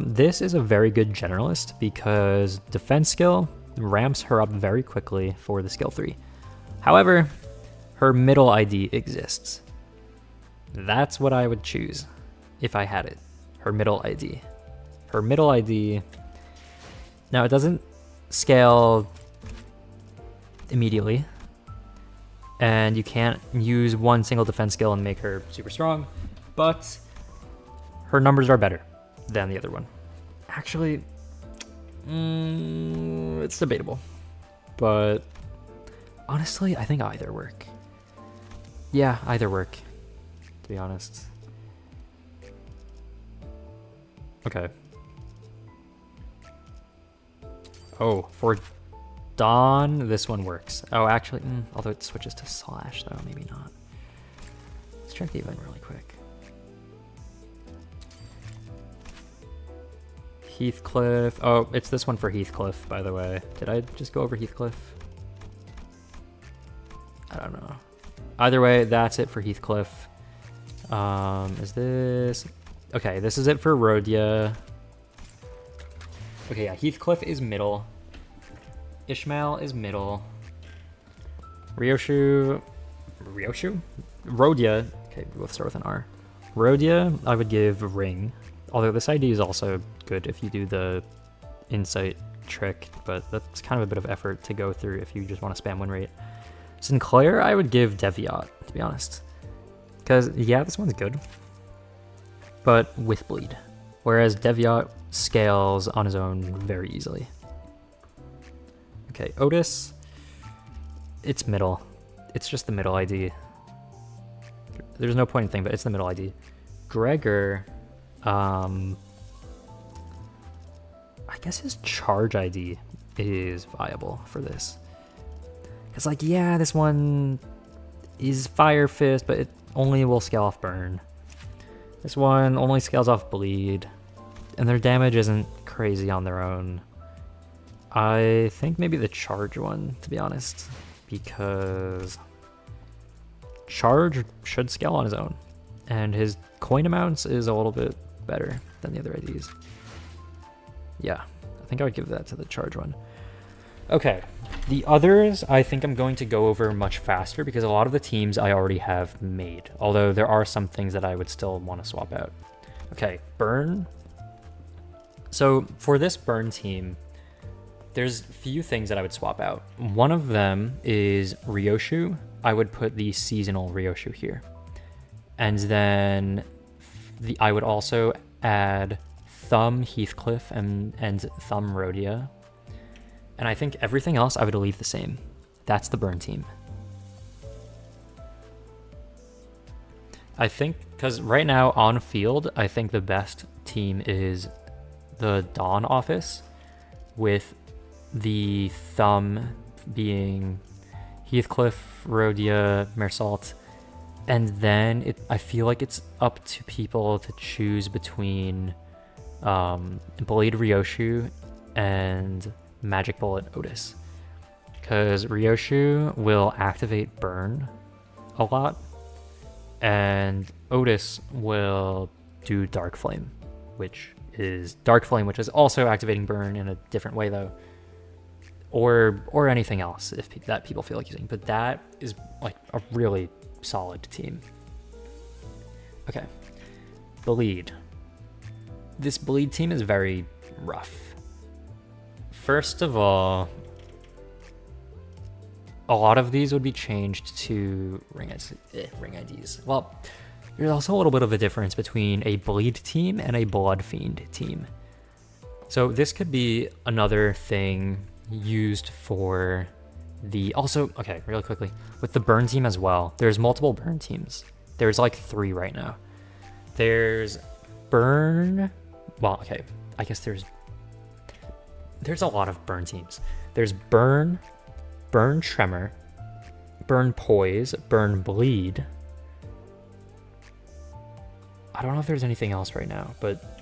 This is a very good generalist because defense skill ramps her up very quickly for the skill 3. However, her middle ID exists. That's what I would choose if I had it. Her middle ID. Her middle ID. Now, it doesn't scale immediately, and you can't use one single defense skill and make her super strong, but her numbers are better than the other one. Actually, it's debatable, but honestly, I think either work. Yeah, either work, to be honest. Okay. Oh, for Dawn, this one works. Oh, actually, although it switches to slash, though, maybe not. Let's check the event really quick. Heathcliff. Oh, it's this one for Heathcliff, by the way. Did I just go over Heathcliff? I don't know. Either way, that's it for Heathcliff. Is this... Okay, this is it for Rhodia. Okay, yeah, Heathcliff is middle. Ishmael is middle. Ryohyu? Rhodia. Okay, we both start with an R. Rhodia, I would give Ring. Although this ID is also good if you do the insight trick, but that's kind of a bit of effort to go through if you just want to spam win rate. Sinclair, I would give Deviat, to be honest. Because, yeah, this one's good, but with bleed. Whereas Deviat scales on his own very easily. Okay, Otis, it's middle. It's just the middle ID. There's no point in thing, but it's the middle ID. Gregor, I guess his charge ID is viable for this. Because, like, yeah, this one is Fire Fist, but it only will scale off burn. This one only scales off bleed, and their damage isn't crazy on their own. I think maybe the charge one, to be honest, because charge should scale on his own, and his coin amounts is a little bit better than the other IDs. Yeah, I think I would give that to the charge one. Okay, the others I think I'm going to go over much faster because a lot of the teams I already have made, although there are some things that I would still want to swap out. Okay, burn. So for this burn team, there's a few things that I would swap out. One of them is Ryohyu. I would put the seasonal Ryohyu here. And then I would also add Thumb Heathcliff and Thumb Rhodia. And I think everything else I would leave the same. That's the burn team. I think, because right now on field, I think the best team is the Dawn office, with the Thumb being Heathcliff, Rhodia, Mersault, and then I feel like it's up to people to choose between Blade Ryohyu and Magic Bullet Otis, because Ryohyu will activate burn a lot, and Otis will do Dark Flame, which is also activating burn in a different way though, or anything else if that people feel like using. But that is like a really solid team. Okay, bleed. This bleed team is very rough. First of all, a lot of these would be changed to ring IDs. Well, there's also a little bit of a difference between a bleed team and a blood fiend team. So this could be another thing used for the... Also, okay, really quickly, with the burn team as well, there's multiple burn teams. There's like 3 right now. There's burn... Well, okay, I guess there's a lot of burn teams. There's burn, burn tremor, Burn Poise, Burn Bleed. I don't know if there's anything else right now, but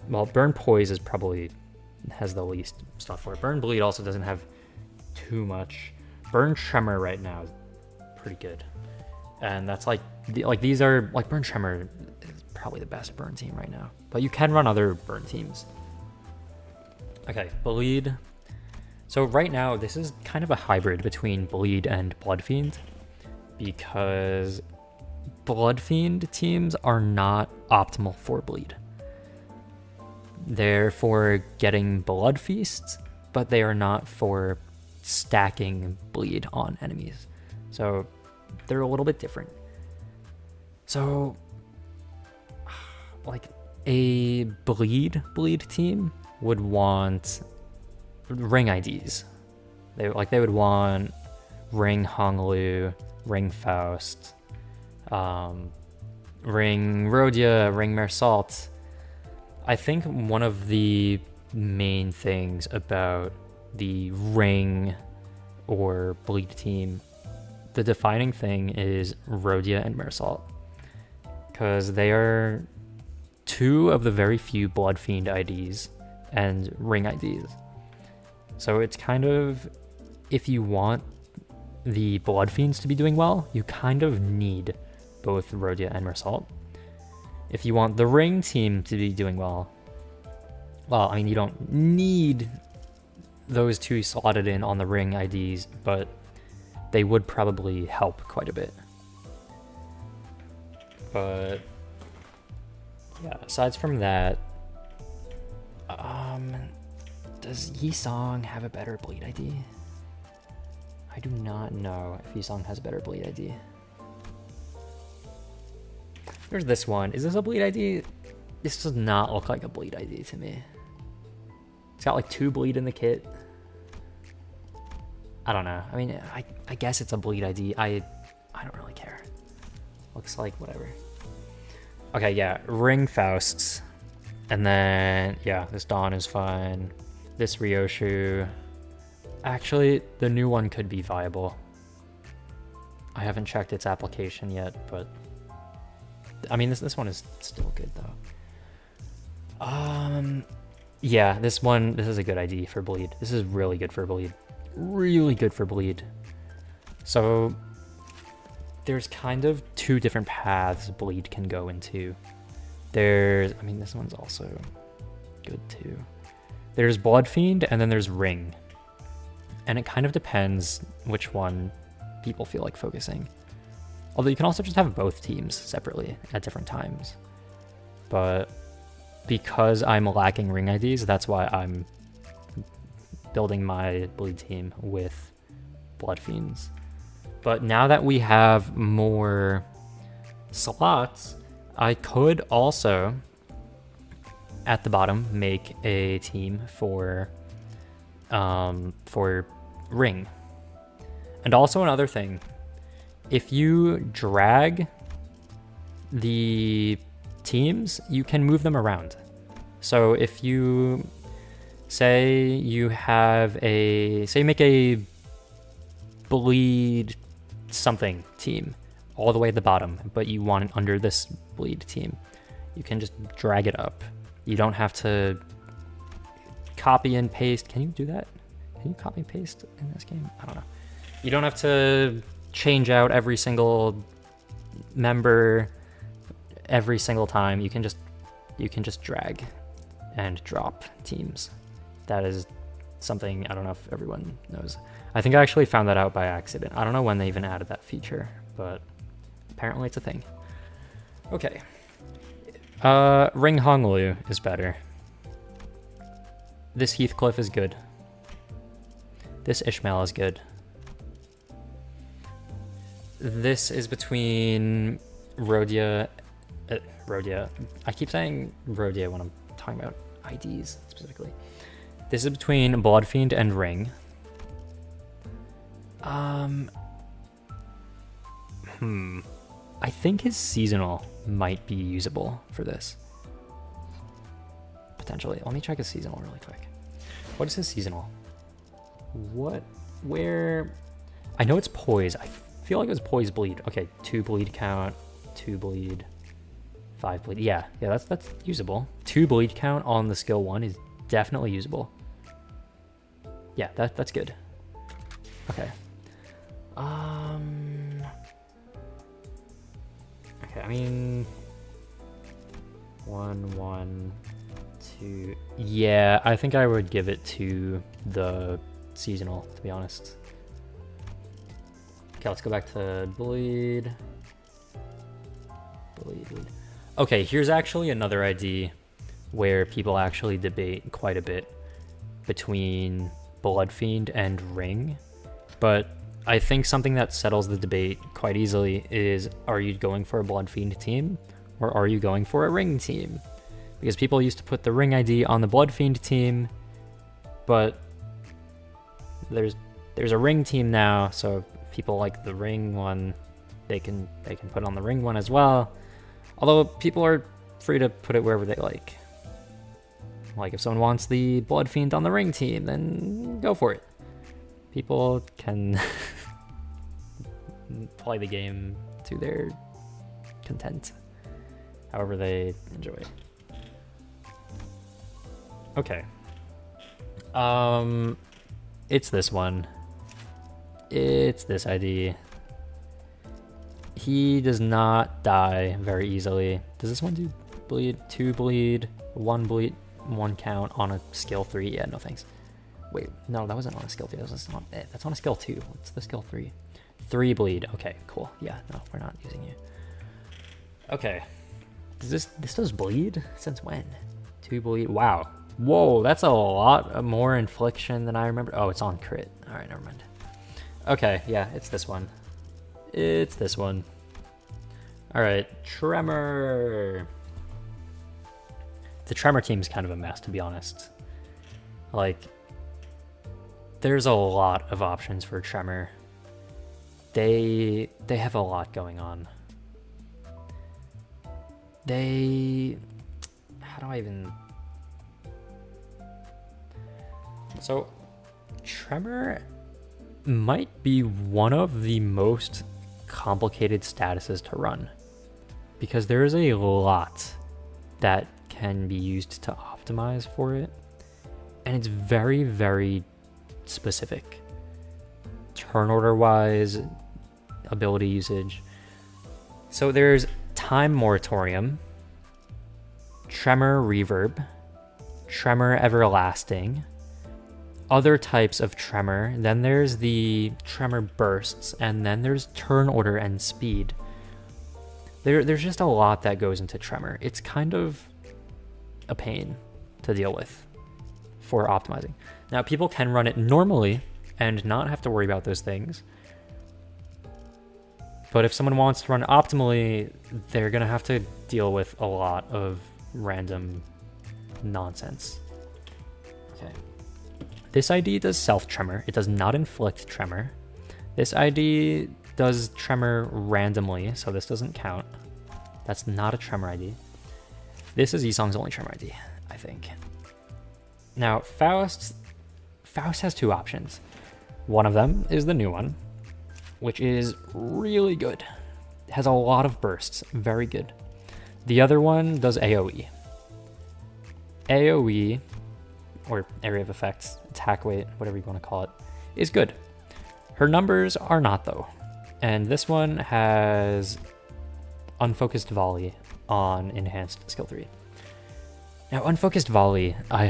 well, Burn Poise is probably has the least stuff for it. Burn Bleed also doesn't have too much. Burn Tremor right now is pretty good, and that's like these are like Burn Tremor is probably the best burn team right now, but you can run other burn teams. Okay, Bleed. So right now this is kind of a hybrid between Bleed and Bloodfiend, because Bloodfiend teams are not optimal for Bleed. They're for getting Blood Feasts, but they are not for stacking Bleed on enemies. So they're a little bit different. So like a Bleed team would want ring IDs. They would want Ring Honglu, Ring Faust, Ring Rhodia, Ring Mersault. I think one of the main things about the Ring or Bleed team, the defining thing is Rhodia and Mersault, because they are two of the very few Bloodfiend IDs and Ring IDs. So it's kind of, if you want the Bloodfiends to be doing well, you kind of need both Rhodia and Mersault. If you want the Ring team to be doing well, I mean, you don't need those two slotted in on the Ring IDs, but they would probably help quite a bit. But yeah, aside from that, does Yisong have a better Bleed ID? I do not know if Yisong has a better Bleed ID. There's this one. Is this a Bleed ID? This does not look like a Bleed ID to me. It's got like 2 Bleed in the kit. I don't know. I mean, I guess it's a Bleed ID. I don't really care. Looks like whatever. Okay, yeah, Ring Fausts. And then, yeah, this Dawn is fine. This Ryoshu. Actually, the new one could be viable. I haven't checked its application yet, but I mean, this one is still good though. Yeah, this is a good ID for Bleed. This is really good for Bleed. Really good for Bleed. So there's kind of 2 different paths Bleed can go into. I mean, this one's also good too. There's Bloodfiend and then there's Ring. And it kind of depends which one people feel like focusing. Although you can also just have both teams separately at different times. But because I'm lacking Ring IDs, that's why I'm building my Bleed team with Bloodfiends. But now that we have more slots, I could also, at the bottom, make a team for Ring. And also another thing, if you drag the teams, you can move them around. So if you say you have make a Bleed something team all the way at the bottom, but you want it under this Bleed team, you can just drag it up. You don't have to copy and paste. Can you do that? Can you copy and paste in this game? I don't know. You don't have to change out every single member every single time. You can just drag and drop teams. That is something I don't know if everyone knows. I think I actually found that out by accident. I don't know when they even added that feature, but apparently it's a thing. Okay. Ring Honglu is better. This Heathcliff is good. This Ishmael is good. This is between Rhodia. I keep saying Rhodia when I'm talking about IDs specifically. This is between Bloodfiend and Ring. I think his seasonal might be usable for this. Potentially. Let me check his seasonal really quick. What is his seasonal? Where? I know it's Poise. I feel like it was poise bleed. Okay, 2 bleed count, 2 bleed, 5 bleed. Yeah, that's usable. 2 bleed count on the skill 1 is definitely usable. Yeah, that's good. Okay. Okay, I mean, 1, 1, 2. Yeah, I think I would give it to the seasonal, to be honest. Okay, let's go back to bleed. Bleed. Okay, here's actually another ID where people actually debate quite a bit between Blood Fiend and Ring, but I think something that settles the debate quite easily is, are you going for a Blood Fiend team or are you going for a Ring team? Because people used to put the Ring ID on the Blood Fiend team, but there's a Ring team now, so people like the Ring one, they can put on the Ring one as well. Although people are free to put it wherever they like. Like if someone wants the Blood Fiend on the Ring team, then go for it. People can play the game to their content, however they enjoy it. Okay. It's this one. It's this ID. He does not die very easily. Does this one do bleed? 2 bleed, 1 bleed, 1 count on a skill 3? Yeah, no thanks. Wait, no, that wasn't on a skill 3. That's on a skill 2. What's the skill 3? 3 bleed. Okay, cool. Yeah, no, we're not using you. Okay. This does bleed? Since when? 2 bleed. Wow. Whoa, that's a lot more infliction than I remember. Oh, it's on crit. All right, never mind. Okay, yeah, it's this one. It's this one. All right, Tremor. The Tremor team is kind of a mess, to be honest. Like, there's a lot of options for Tremor. They have a lot going on. How do I even... So, Tremor might be one of the most complicated statuses to run, because there is a lot that can be used to optimize for it, and it's very, very specific. Turn order wise, ability usage. So there's Time Moratorium, Tremor Reverb, Tremor Everlasting, other types of Tremor, then there's the Tremor Bursts, and then there's Turn Order and Speed. There's just a lot that goes into Tremor. It's kind of a pain to deal with for optimizing. Now, people can run it normally and not have to worry about those things. But if someone wants to run optimally, they're going to have to deal with a lot of random nonsense. Okay. This ID does self-tremor. It does not inflict tremor. This ID does tremor randomly, so this doesn't count. That's not a tremor ID. This is Yisong's only tremor ID, I think. Now, Faust has 2 options. One of them is the new one, which is really good. It has a lot of bursts, very good. The other one does AoE. AoE, or area of effects, attack weight, whatever you want to call it, is good. Her numbers are not, though. And this one has Unfocused Volley on Enhanced Skill 3. Now, Unfocused Volley, I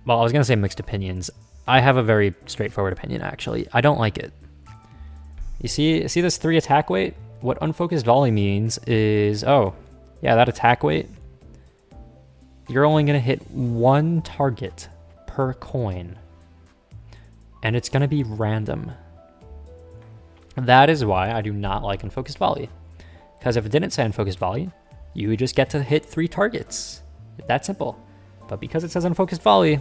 was going to say mixed opinions. I have a very straightforward opinion, actually. I don't like it. You see this 3 attack weight? What Unfocused Volley means is, oh, yeah, that attack weight, you're only going to hit 1 target per coin. And it's going to be random. That is why I do not like Unfocused Volley. Because if it didn't say Unfocused Volley, you would just get to hit 3 targets. It's that simple. But because it says Unfocused Volley,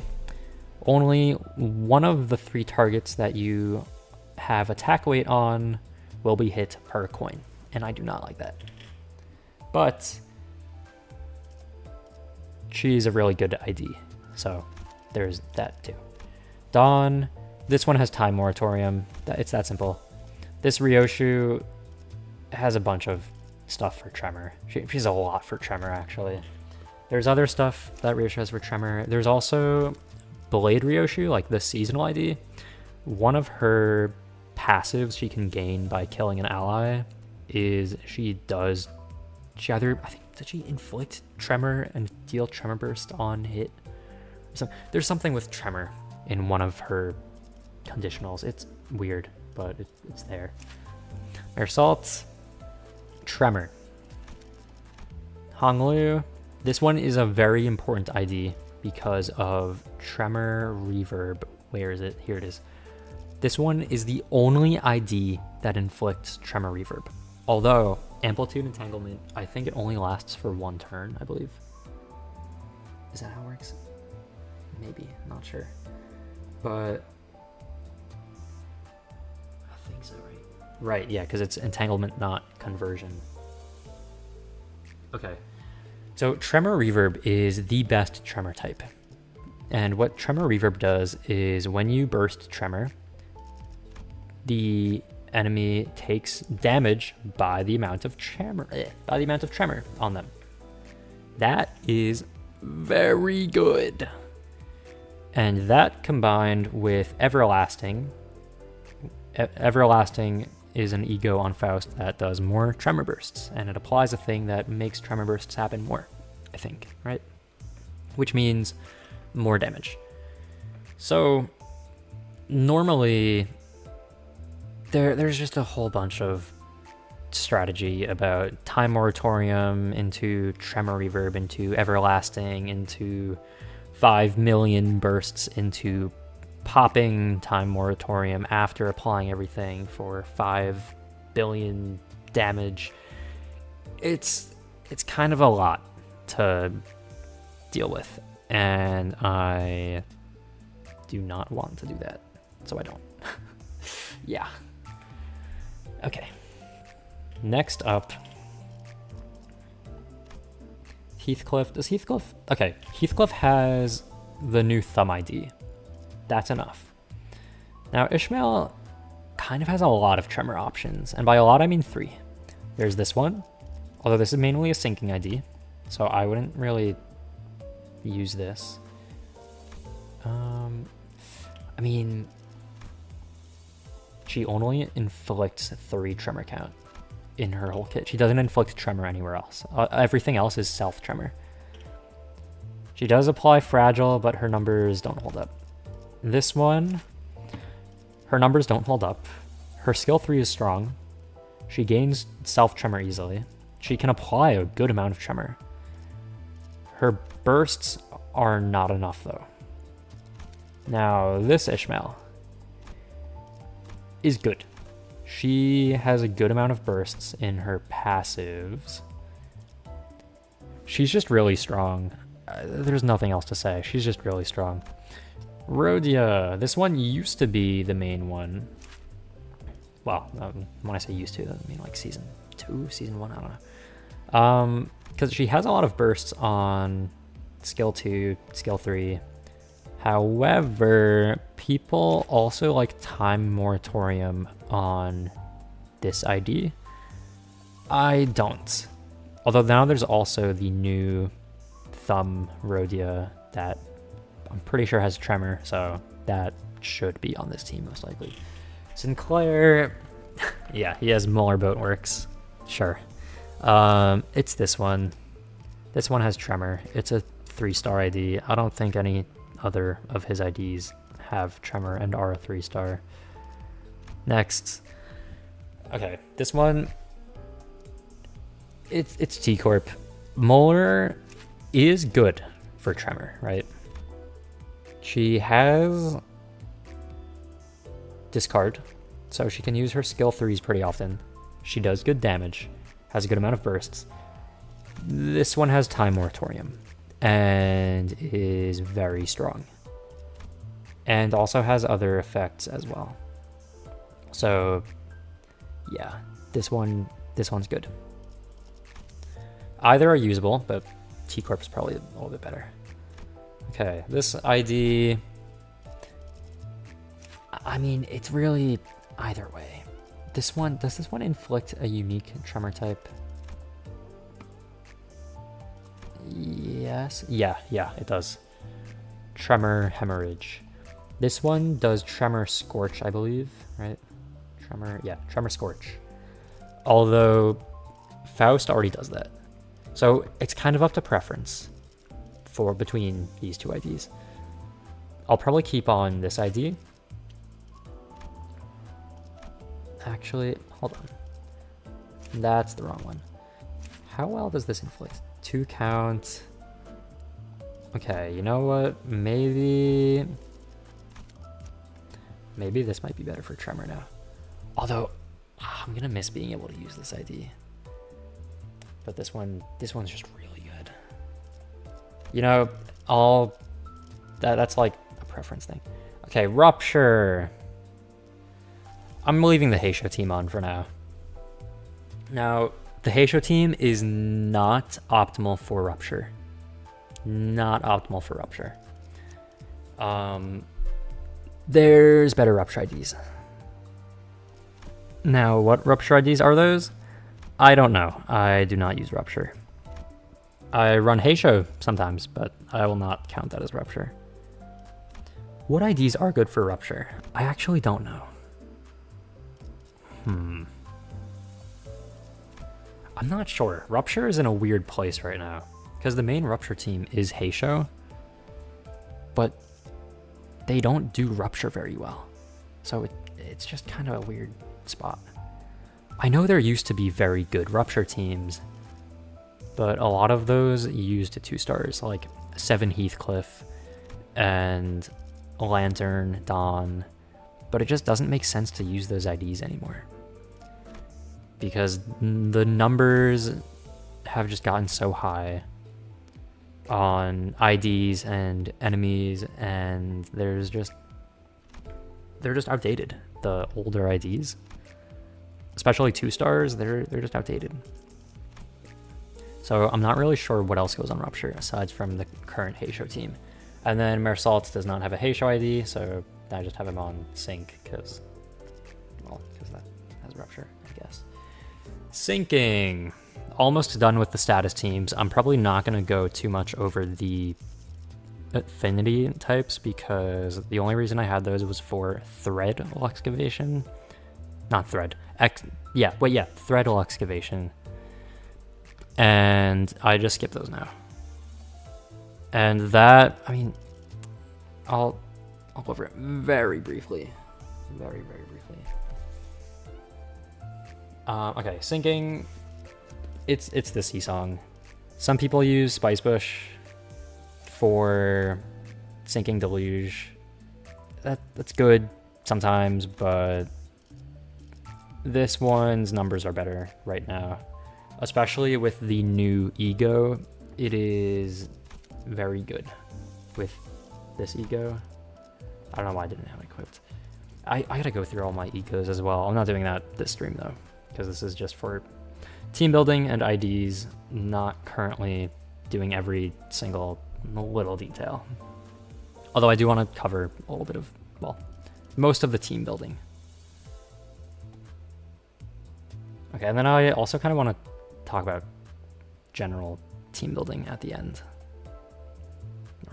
only one of the 3 targets that you have attack weight on will be hit per coin. And I do not like that. But she's a really good ID. So there's that too. Dawn, this one has Time Moratorium. It's that simple. This Ryoshu has a bunch of stuff for Tremor. She has a lot for Tremor, actually. There's other stuff that Ryoshu has for Tremor. There's also Blade Ryoshu, like the seasonal ID. One of her passives she can gain by killing an ally is she either, I think, did she inflict Tremor and deal Tremor Burst on hit? So there's something with Tremor in one of her conditionals. It's weird, but it's there. Air Salt, Tremor. Honglu, this one is a very important ID because of Tremor Reverb. Where is it? Here it is. This one is the only ID that inflicts Tremor Reverb. Although, Amplitude Entanglement, I think it only lasts for 1 turn, I believe. Is that how it works? Maybe, not sure. But I think so, right? Right, yeah, because it's Entanglement, not Conversion. Okay. So Tremor Reverb is the best Tremor type. And what Tremor Reverb does is when you burst Tremor, the enemy takes damage by the amount of tremor on them. That is very good. And that combined with Everlasting. Everlasting is an ego on Faust that does more tremor bursts, and it applies a thing that makes tremor bursts happen more, I think, right? Which means more damage. So normally there's just a whole bunch of strategy about time moratorium into tremor reverb into everlasting into 5 million bursts into popping time moratorium after applying everything for 5 billion damage. It's kind of a lot to deal with, and I do not want to do that, so I don't. Yeah. Okay. Next up, Heathcliff. Does Heathcliff? Okay, Heathcliff has the new thumb ID. That's enough. Now, Ishmael kind of has a lot of tremor options, and by a lot, I mean 3. There's this one, although this is mainly a sinking ID, so I wouldn't really use this. I mean, she only inflicts 3 tremor count in her whole kit. She doesn't inflict tremor anywhere else. Everything else is self-tremor. She does apply fragile, but her numbers don't hold up. This one, her numbers don't hold up. Her skill 3 is strong. She gains self-tremor easily. She can apply a good amount of tremor. Her bursts are not enough, though. Now, this Ishmael is good. She has a good amount of bursts in her passives. She's just really strong. There's nothing else to say. She's just really strong. Rhodia. This one used to be the main one. Well, when I say used to, I mean like season 2, season 1, I don't know. Because she has a lot of bursts on skill 2, skill 3. However, people also like time moratorium on this ID. I don't. Although now there's also the new thumb Rhodia that I'm pretty sure has tremor, so that should be on this team most likely. Sinclair, yeah, he has Muller Boatworks, sure. It's this one. This one has tremor. It's a 3-star ID. I don't think any other of his IDs have tremor and are a 3-star. Next. Okay, this one, it's T-Corp. Muller is good for tremor, right? She has discard, so she can use her skill 3s pretty often. She does good damage, has a good amount of bursts. This one has time moratorium and is very strong, and also has other effects as well. So yeah, this one's good. Either are usable, but T-Corp is probably a little bit better. Okay, this ID, I mean, it's really either way. This one, does this one inflict a unique tremor type? Yes. Yeah, it does. Tremor hemorrhage. This one does tremor scorch, I believe, right? Tremor scorch. Although Faust already does that. So it's kind of up to preference for between these two IDs. I'll probably keep on this ID. Actually, hold on. That's the wrong one. How well does this inflict? 2 count. Okay, you know what? Maybe this might be better for tremor now. Although I'm gonna miss being able to use this ID. But this one's just really good. You know, that's like a preference thing. Okay, rupture. I'm leaving the Heisho team on for now. Now, the Heisho team is not optimal for rupture. Not optimal for rupture. There's better rupture IDs. Now, what rupture IDs are those? I don't know. I do not use rupture. I run Heisho sometimes, but I will not count that as rupture. What IDs are good for rupture? I actually don't know. I'm not sure. Rupture is in a weird place right now because the main rupture team is Heisho, but they don't do rupture very well. So it's just kind of a weird spot. I know there used to be very good rupture teams, but a lot of those used 2 stars, like 7 Heathcliff and Lantern, Dawn, but it just doesn't make sense to use those IDs anymore because the numbers have just gotten so high on IDs and enemies, and they're just outdated. The older IDs, especially 2 stars, they're just outdated. So I'm not really sure what else goes on rupture aside from the current Heisho team. And then Mersault does not have a Heisho ID, so I just have him on sync because that has rupture, I guess. Syncing. Almost done with the status teams. I'm probably not going to go too much over the affinity types because the only reason I had those was for thread excavation. Not thread. Thread excavation. And I just skip those now. And that, I mean, I'll go over it very briefly. Very, very briefly. Okay, syncing. It's the C song. Some people use Spice Bush for syncing Deluge. That's good sometimes, but this one's numbers are better right now. Especially with the new ego, it is very good with this ego. I don't know why I didn't have it equipped. I gotta go through all my egos as well. I'm not doing that this stream though, because this is just for team building and IDs, not currently doing every single little detail. Although I do want to cover a little bit of, well, most of the team building. Okay, and then I also kind of want to talk about general team building at the end.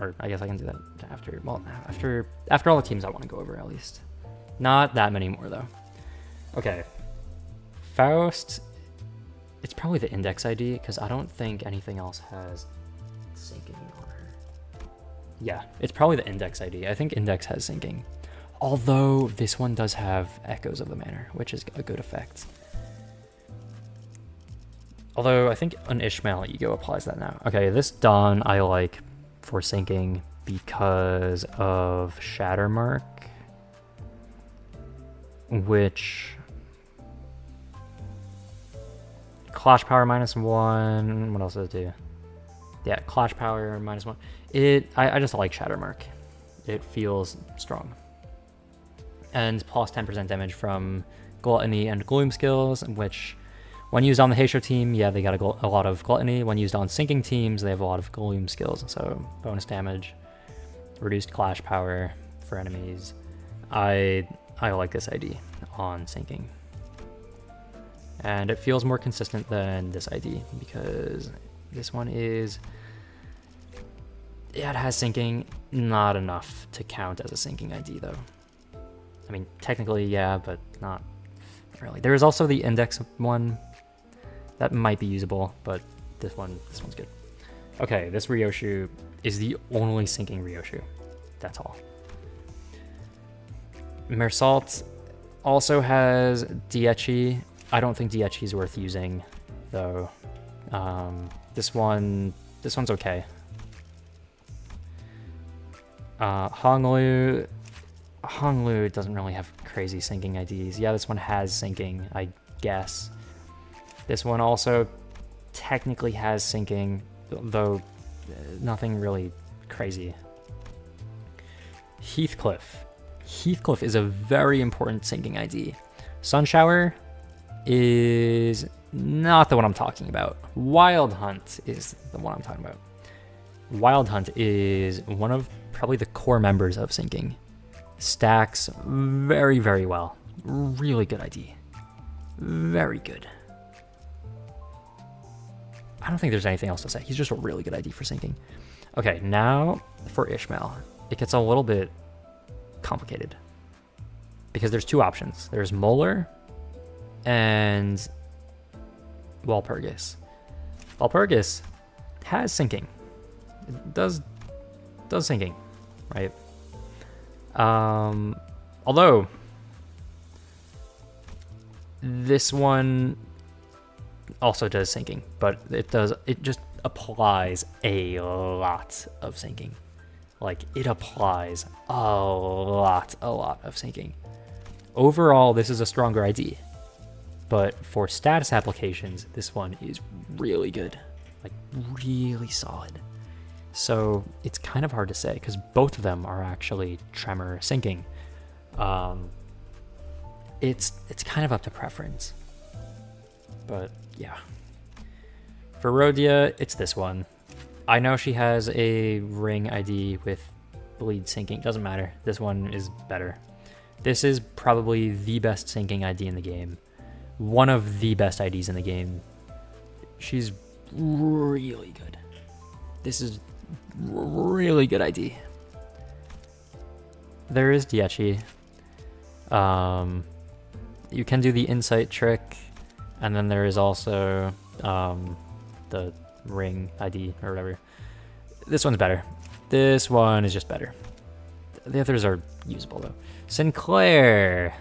Or I guess I can do that after, well, after all the teams I want to go over at least. Not that many more though. Okay, Faust, it's probably the index ID because I don't think anything else has syncing on her. Yeah, it's probably the index ID. I think index has syncing. Although this one does have Echoes of the Manor, which is a good effect. Although I think an Ishmael ego applies that now. Okay, this Dawn I like for syncing because of Shattermark, which Clash Power -1. What else does it do? Yeah, Clash Power -1. I just like Shattermark. It feels strong. And plus 10% damage from Gluttony and Gloom skills, which when used on the Heisho team, yeah, they got a lot of Gluttony. When used on syncing teams, they have a lot of Gloom skills. So bonus damage, reduced Clash Power for enemies. I like this ID on syncing. And it feels more consistent than this ID because this one is, yeah, it has syncing, not enough to count as a syncing ID though. I mean, technically, yeah, but not really. There is also the index one that might be usable, but this one's good. Okay, this Ryoshu is the only syncing Ryoshu. That's all. Mersault also has Diechi. I don't think Diechi is worth using, though. This one's okay. Honglu doesn't really have crazy syncing IDs. Yeah, this one has syncing, I guess. This one also technically has syncing, though nothing really crazy. Heathcliff. Heathcliff is a very important syncing ID. Sunshower is not the one I'm talking about. Wild Hunt is the one I'm talking about. Wild Hunt is one of probably the core members of syncing. Stacks very, very well. Really good ID. Very good. I don't think there's anything else to say. He's just a really good ID for syncing. Okay, now for Ishmael. It gets a little bit complicated because there's two options. There's Molar and Walpurgis. Walpurgis has syncing. It does syncing, right? Although this one also does syncing, but it just applies a lot of syncing. Like, it applies a lot of syncing. Overall, this is a stronger ID, but for status applications, this one is really good, like really solid. So it's kind of hard to say because both of them are actually tremor syncing. It's kind of up to preference, but yeah. For Rhodia, it's this one. I know she has a ring ID with bleed syncing. Doesn't matter. This one is better. This is probably the best syncing ID in the game. One of the best IDs in the game. She's really good. This is really good ID. There is Diechi. You can do the insight trick, and then there is also the ring ID or whatever. This one's better. This one is just better. The others are usable though. Sinclair.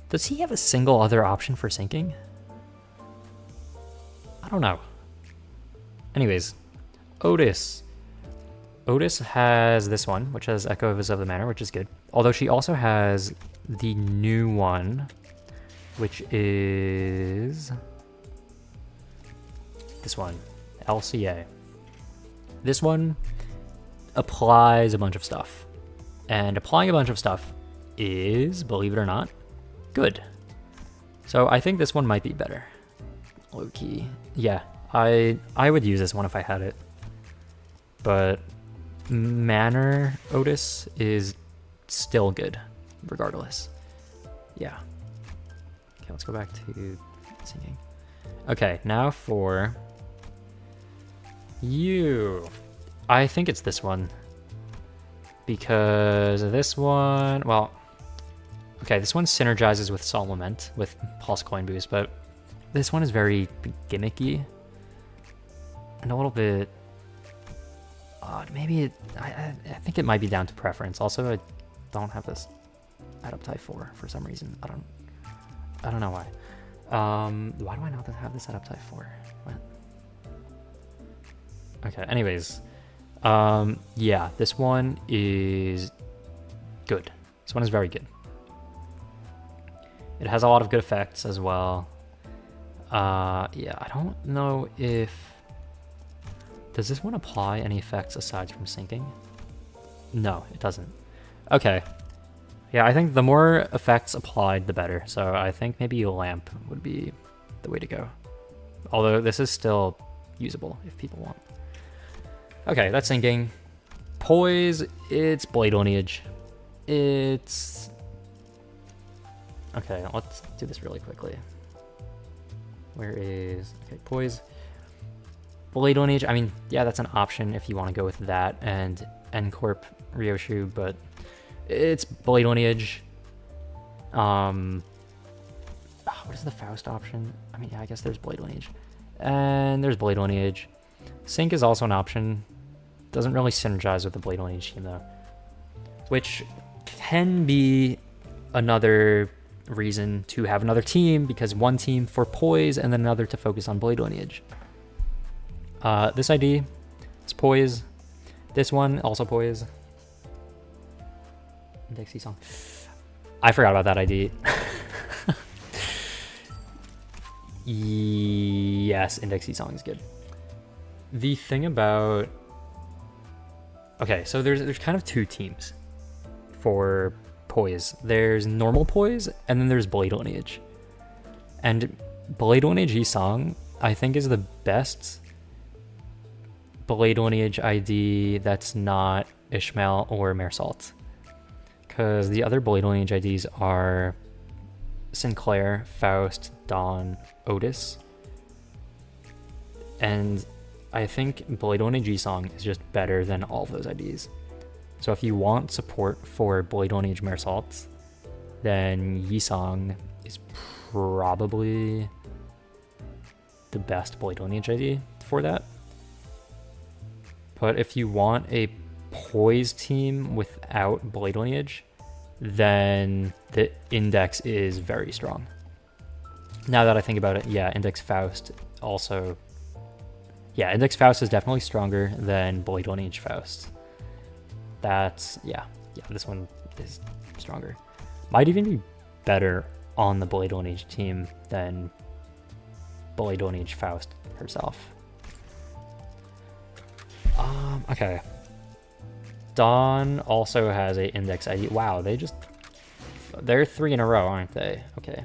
Does he have a single other option for syncing? I don't know. Anyways, Otis. Otis has this one, which has Echo of the Manor, which is good. Although she also has the new one, which is this one, LCA. This one applies a bunch of stuff. And applying a bunch of stuff is, believe it or not, good. So I think this one might be better. Low key. Yeah, I would use this one if I had it. But Manor Otis is still good, regardless. Yeah. Okay, let's go back to singing. Okay, now for you. I think it's this one. Because this one, well, okay, this one synergizes with Soul Lament, with Pulse Coin Boost, but this one is very gimmicky and a little bit odd. Maybe I think it might be down to preference. Also, I don't have this at Uptype 4 for some reason. I don't know why. Why do I not have this at Uptype 4? What? Okay, anyways. Yeah, this one is good. This one is very good. It has a lot of good effects as well. Yeah, I don't know if... Does this one apply any effects aside from syncing? No, it doesn't. Okay. Yeah, I think the more effects applied, the better. So I think maybe Lamp would be the way to go. Although this is still usable if people want. Okay, that's syncing. Poise, it's Blade Lineage. It's... Okay, let's do this really quickly. Where is, okay, poise. Blade Lineage, I mean, yeah, that's an option if you want to go with that and N-Corp Ryoshu, but it's Blade Lineage. What is the Faust option? I mean, yeah, I guess there's Blade Lineage. And there's Blade Lineage. Sync is also an option. Doesn't really synergize with the Blade Lineage team, though. Which can be another reason to have another team, because one team for Poise and then another to focus on Blade Lineage. This ID is Poise. This one, also Poise. Index song. I forgot about that ID. Yes, Index song is good. The thing about... Okay, so there's kind of two teams for Poise. There's normal Poise, and then there's Blade Lineage. And Blade Lineage song, I think, is the best Blade Lineage ID that's not Ishmael or Mersalt. Because the other Blade Lineage IDs are Sinclair, Faust, Dawn, Otis. And I think Blade Lineage song is just better than all of those IDs. So if you want support for Blade Lineage Mersalt, then Yisong is probably the best Blade Lineage ID for that. But if you want a Poise team without Blade Lineage, then the Index is very strong. Now that I think about it, yeah, Index Faust also... Yeah, Index Faust is definitely stronger than Blade Lineage Faust. That's... Yeah, this one is stronger. Might even be better on the Blade Lineage team than Blade Lineage Faust herself. Okay. Dawn also has a Index ID. Wow, they're 3 in a row, aren't they? Okay.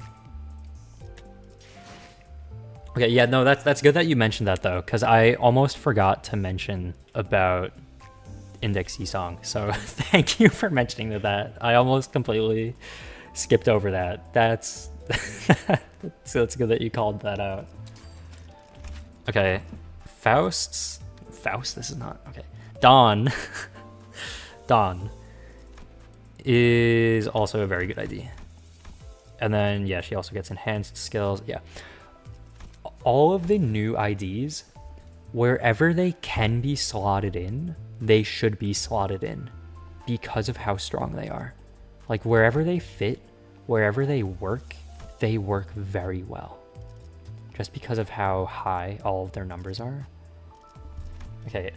Okay, yeah, no, that's good that you mentioned that, though, because I almost forgot to mention about Index song. So thank you for mentioning that. I almost completely skipped over that. That's that's good that you called that out. Okay, Faust, this is not, okay. Dawn is also a very good ID. And then, yeah, she also gets enhanced skills. Yeah. All of the new IDs, wherever they can be slotted in, they should be slotted in because of how strong they are. Like, wherever they fit, wherever they work very well. Just because of how high all of their numbers are. Okay,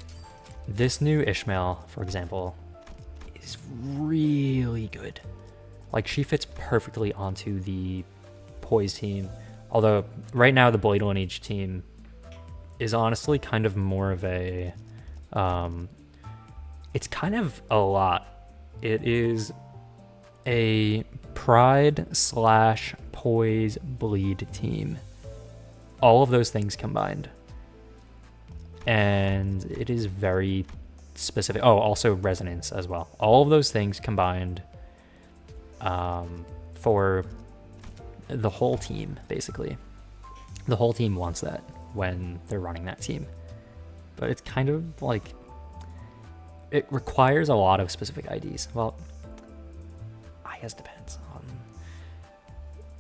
this new Ishmael, for example, is really good. Like, she fits perfectly onto the Poise team. Although, right now, the Blade Lineage team is honestly kind of more of a... it's kind of a lot. It is a Pride/Poise Bleed team. All of those things combined. And it is very specific. Oh, also Resonance as well. All of those things combined for the whole team, basically. The whole team wants that when they're running that team. But it's kind of like... It requires a lot of specific IDs. Well, I guess depends on...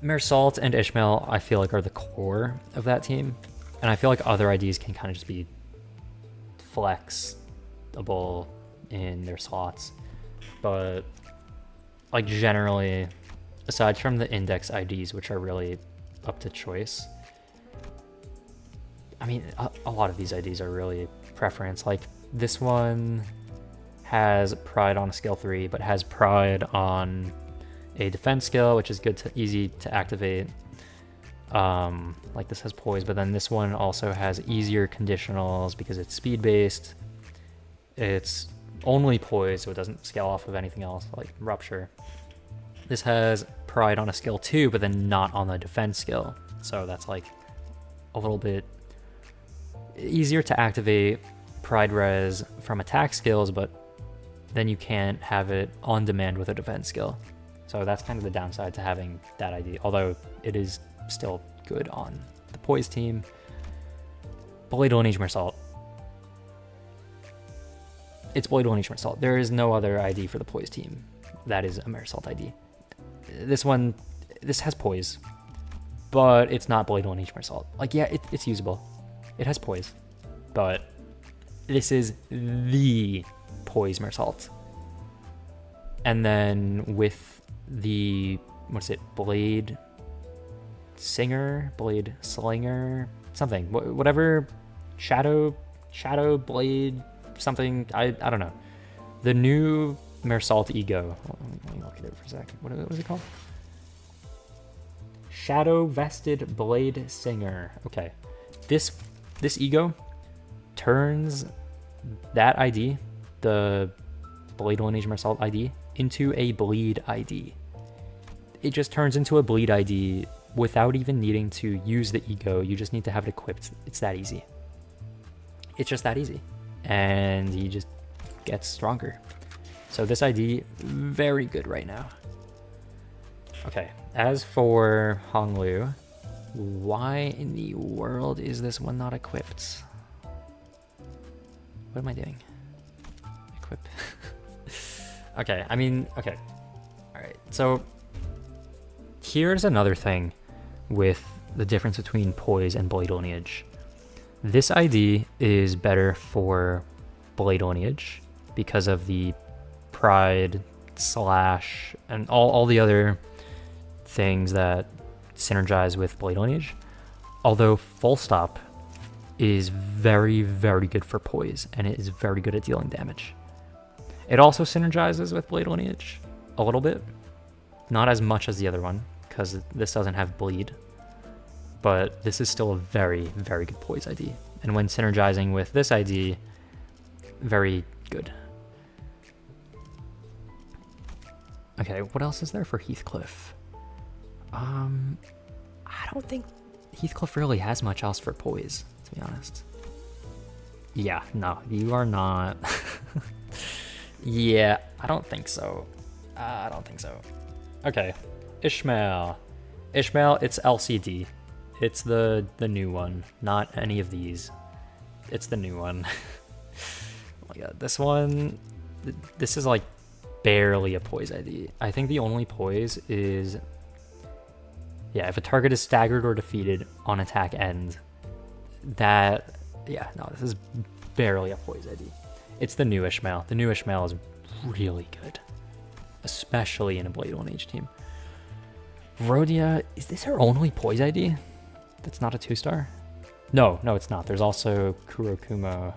Mersalt and Ishmael, I feel like, are the core of that team. And I feel like other IDs can kind of just be flexible in their slots. But, like, generally, aside from the Index IDs, which are really up to choice, I mean, a lot of these IDs are really preference. Like, this one has Pride on a skill 3, but has Pride on a defense skill, which is good to easy to activate. Like, this has Poise, but then this one also has easier conditionals because it's speed based. It's only Poise, so it doesn't scale off of anything else, like Rupture. This has Pride on a skill 2, but then not on the defense skill. So that's like a little bit easier to activate Pride res from attack skills, but then you can't have it on demand with a defense skill. So that's kind of the downside to having that ID, although it is still good on the Poise team, Blade Lineage Mersault. It's Blade Lineage Mersault. There is no other ID for the Poise team that is a Mersault ID. This has Poise, but it's not Blade Lineage Mersault. Like, yeah, it's usable. It has Poise, but this is the Poise Mersault. And then with the, what's it, Blade Singer, Blade Slinger, something, whatever, Shadow Blade, something, I don't know. The new Mersault Ego. Let me look at it for a second. What is it called? Shadow Vested Blade Singer. Okay. This Ego turns that ID, the Blade Lineage Mersault ID, into a Bleed ID. It just turns into a Bleed ID without even needing to use the Ego. You just need to have it equipped. It's that easy. It's just that easy. And he just gets stronger. So this ID, very good right now. Okay, as for Honglu, why in the world is this one not equipped? What am I doing? Equip. Okay, I mean, okay. Alright, so here's another thing with the difference between Poise and Blade Lineage. This ID is better for Blade Lineage because of the Pride slash and all the other things that synergize with Blade Lineage. Although Full Stop is very, very good for Poise, and it is very good at dealing damage. It also synergizes with Blade Lineage a little bit. Not as much as the other one, because this doesn't have Bleed. But this is still a very, very good Poise ID. And when synergizing with this ID, very good. Okay, what else is there for Heathcliff? I don't think Heathcliff really has much else for Poise, to be honest. Yeah, no, you are not. Yeah, I don't think so. I don't think so. Okay, Ishmael. Ishmael, it's LCD. It's the new one, not any of these. It's the new one. Oh my god, this one, this is like barely a Poise ID. I think the only Poise is, yeah, if a target is staggered or defeated on attack end, that, yeah, no, this is barely a Poise ID. It's the new Ishmael. The new Ishmael is really good, especially in a Blade Lineage team. Rhodia, is this her only Poise ID? That's not a 2-star? No, it's not. There's also Kurokumo,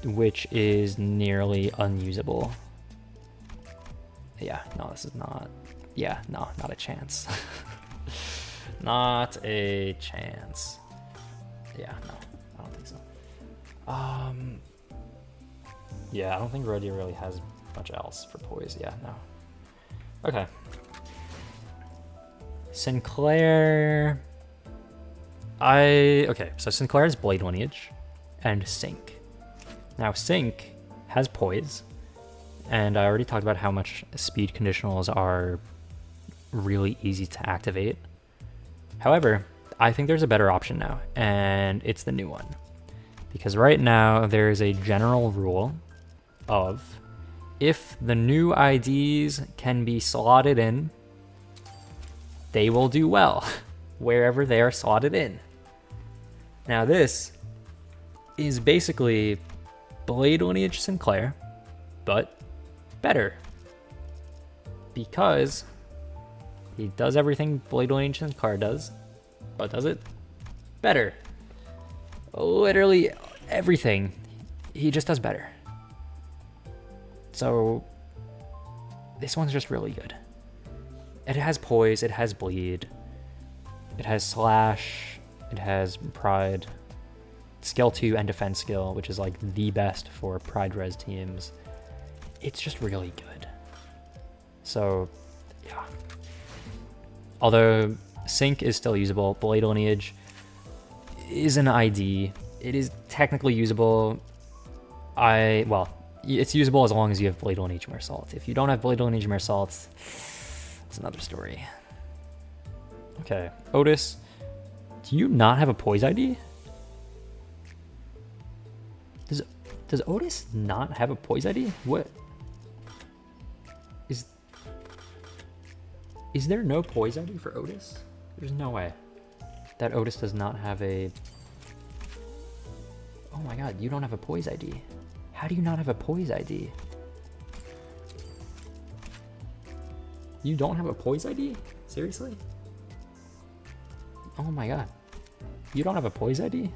which is nearly unusable. Yeah, no, this is not. Yeah, no, not a chance. Not a chance. Yeah, no, I don't think so. Yeah, I don't think Rhodia really has much else for Poise. Yeah, no. Okay. Sinclair. Okay, so Sinclair is Blade Lineage and Sync. Now, Sync has Poise, and I already talked about how much speed conditionals are really easy to activate. However, I think there's a better option now, and it's the new one. Because right now, there is a general rule of if the new IDs can be slotted in, they will do well wherever they are slotted in. Now this is basically Blade Lineage Sinclair, but better. Because he does everything Blade Lineage Sinclair does, but does it better. Literally everything. He just does better. So this one's just really good. It has Poise, it has Bleed, it has Slash, it has Pride, Skill 2 and Defense Skill, which is like the best for Pride Res teams. It's just really good. So, yeah. Although Sync is still usable, Blade Lineage is an ID. It is technically usable. Well, it's usable as long as you have Blade Lineage Mersault. If you don't have Blade Lineage Mersault, it's another story. Okay, Otis. Do you not have a poise ID? Does Otis not have a poise ID? What? Is there no poise ID for Otis? There's no way that Otis does not have a... Oh my god, you don't have a poise ID. How do you not have a poise ID? You don't have a poise ID? Seriously? Oh my god. You don't have a poise ID?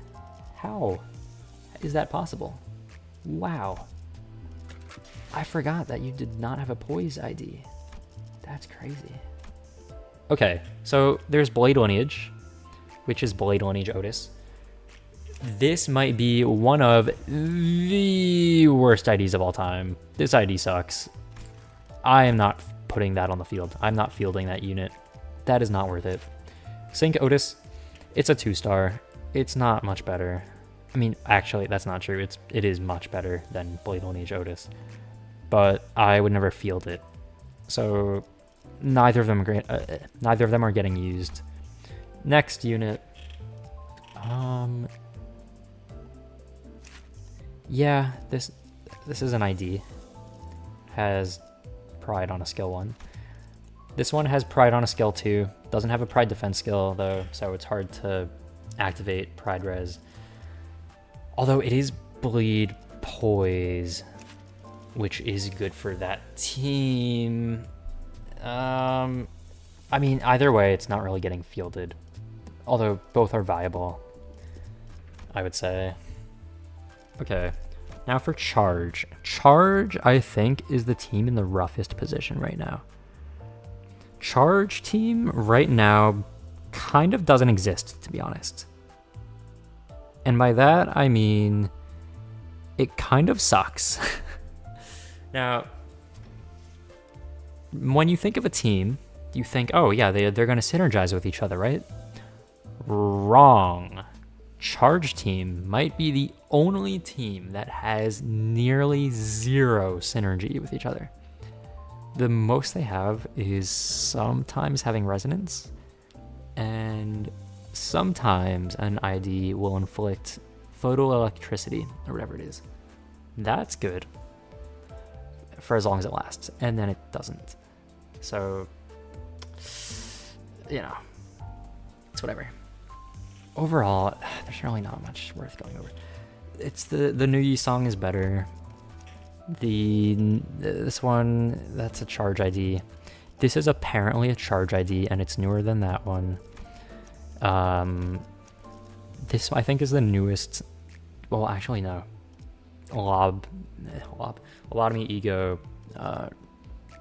How is that possible? Wow. I forgot that you did not have a poise ID. That's crazy. Okay, so there's Blade Lineage, which is Blade Lineage Otis. This might be one of the worst IDs of all time. This ID sucks. I am not putting that on the field. I'm not fielding that unit. That is not worth it. Sync Otis, it's a 2-star. It's not much better. I mean, actually, that's not true. It is much better than Blade Lineage Otis, but I would never field it. So neither of them are getting used. Next unit. Yeah, this is an ID. Has Pride on a skill 1. This one has Pride on a skill 2. Doesn't have a Pride defense skill though, so it's hard to activate Pride res. Although it is Bleed Poise, which is good for that team. I mean, either way, it's not really getting fielded. Although both are viable, I would say. Okay, now for Charge. Charge, I think, is the team in the roughest position right now. Charge team right now kind of doesn't exist, to be honest. And by that, I mean, it kind of sucks. Now, when you think of a team, you think, oh yeah, they're going to synergize with each other, right? Wrong. Charge team might be the only team that has nearly zero synergy with each other. The most they have is sometimes having resonance, and sometimes an ID will inflict photoelectricity or whatever it is. That's good for as long as it lasts, and then it doesn't. So, you know, it's whatever. Overall, there's really not much worth going over. It's the new Yi song is better. This one, that's a Charge ID. This is apparently a Charge ID, and it's newer than that one. This I think is the newest. Well, actually no. Lobotomy Ego.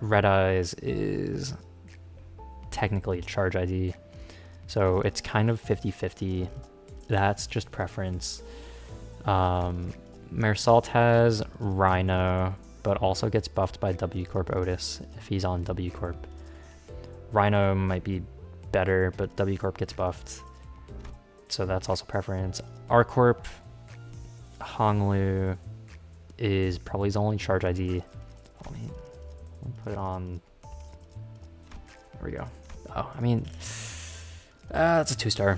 Red Eyes is technically a Charge ID. So it's kind of 50-50. That's just preference. Mersault has Rhino, but also gets buffed by W Corp Otis if he's on W Corp. Rhino might be better, but W Corp gets buffed. So that's also preference. R Corp, Honglu is probably his only Charge ID. Let me put it on. There we go. Oh, I mean, it's a 2-star.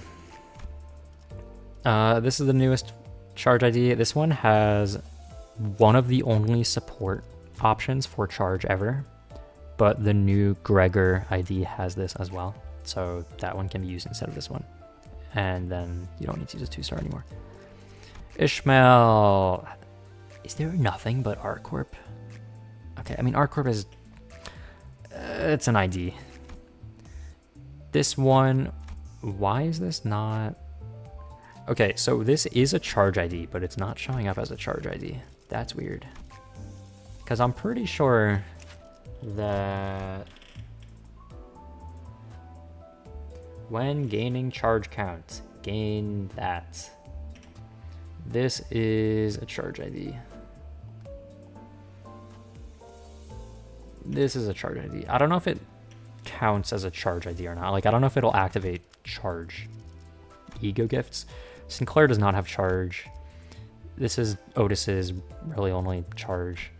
This is the newest Charge ID. This one has one of the only support options for Charge ever, but the new Gregor ID has this as well. So that one can be used instead of this one. And then you don't need to use a 2-star anymore. Ishmael. Is there nothing but R Corp? Okay, I mean, R Corp is... it's an ID. This one... Why is this not... Okay, so this is a Charge ID, but it's not showing up as a Charge ID. That's weird. Because I'm pretty sure that when gaining charge count, gain that. This is a Charge ID. This is a Charge ID. I don't know if it counts as a Charge ID or not. Like, I don't know if it'll activate Charge Ego gifts. Sinclair does not have Charge. This is Otis's really only Charge.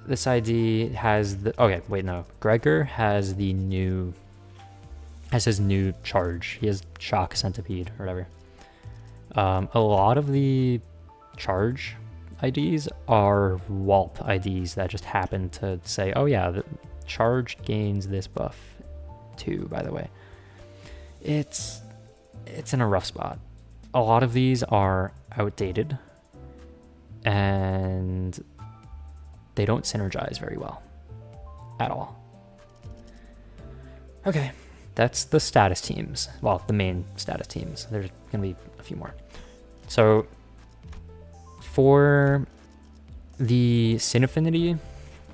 This ID has the... Okay, wait, no. Gregor has the new as his new charge. He has Shock Centipede or whatever. A lot of the charge IDs are Whalp IDs that just happen to say, oh yeah, the charge gains this buff too, by the way. It's in a rough spot. A lot of these are outdated and they don't synergize very well at all. Okay, that's the status teams. Well, the main status teams. There's gonna be a few more. So for the Sin Affinity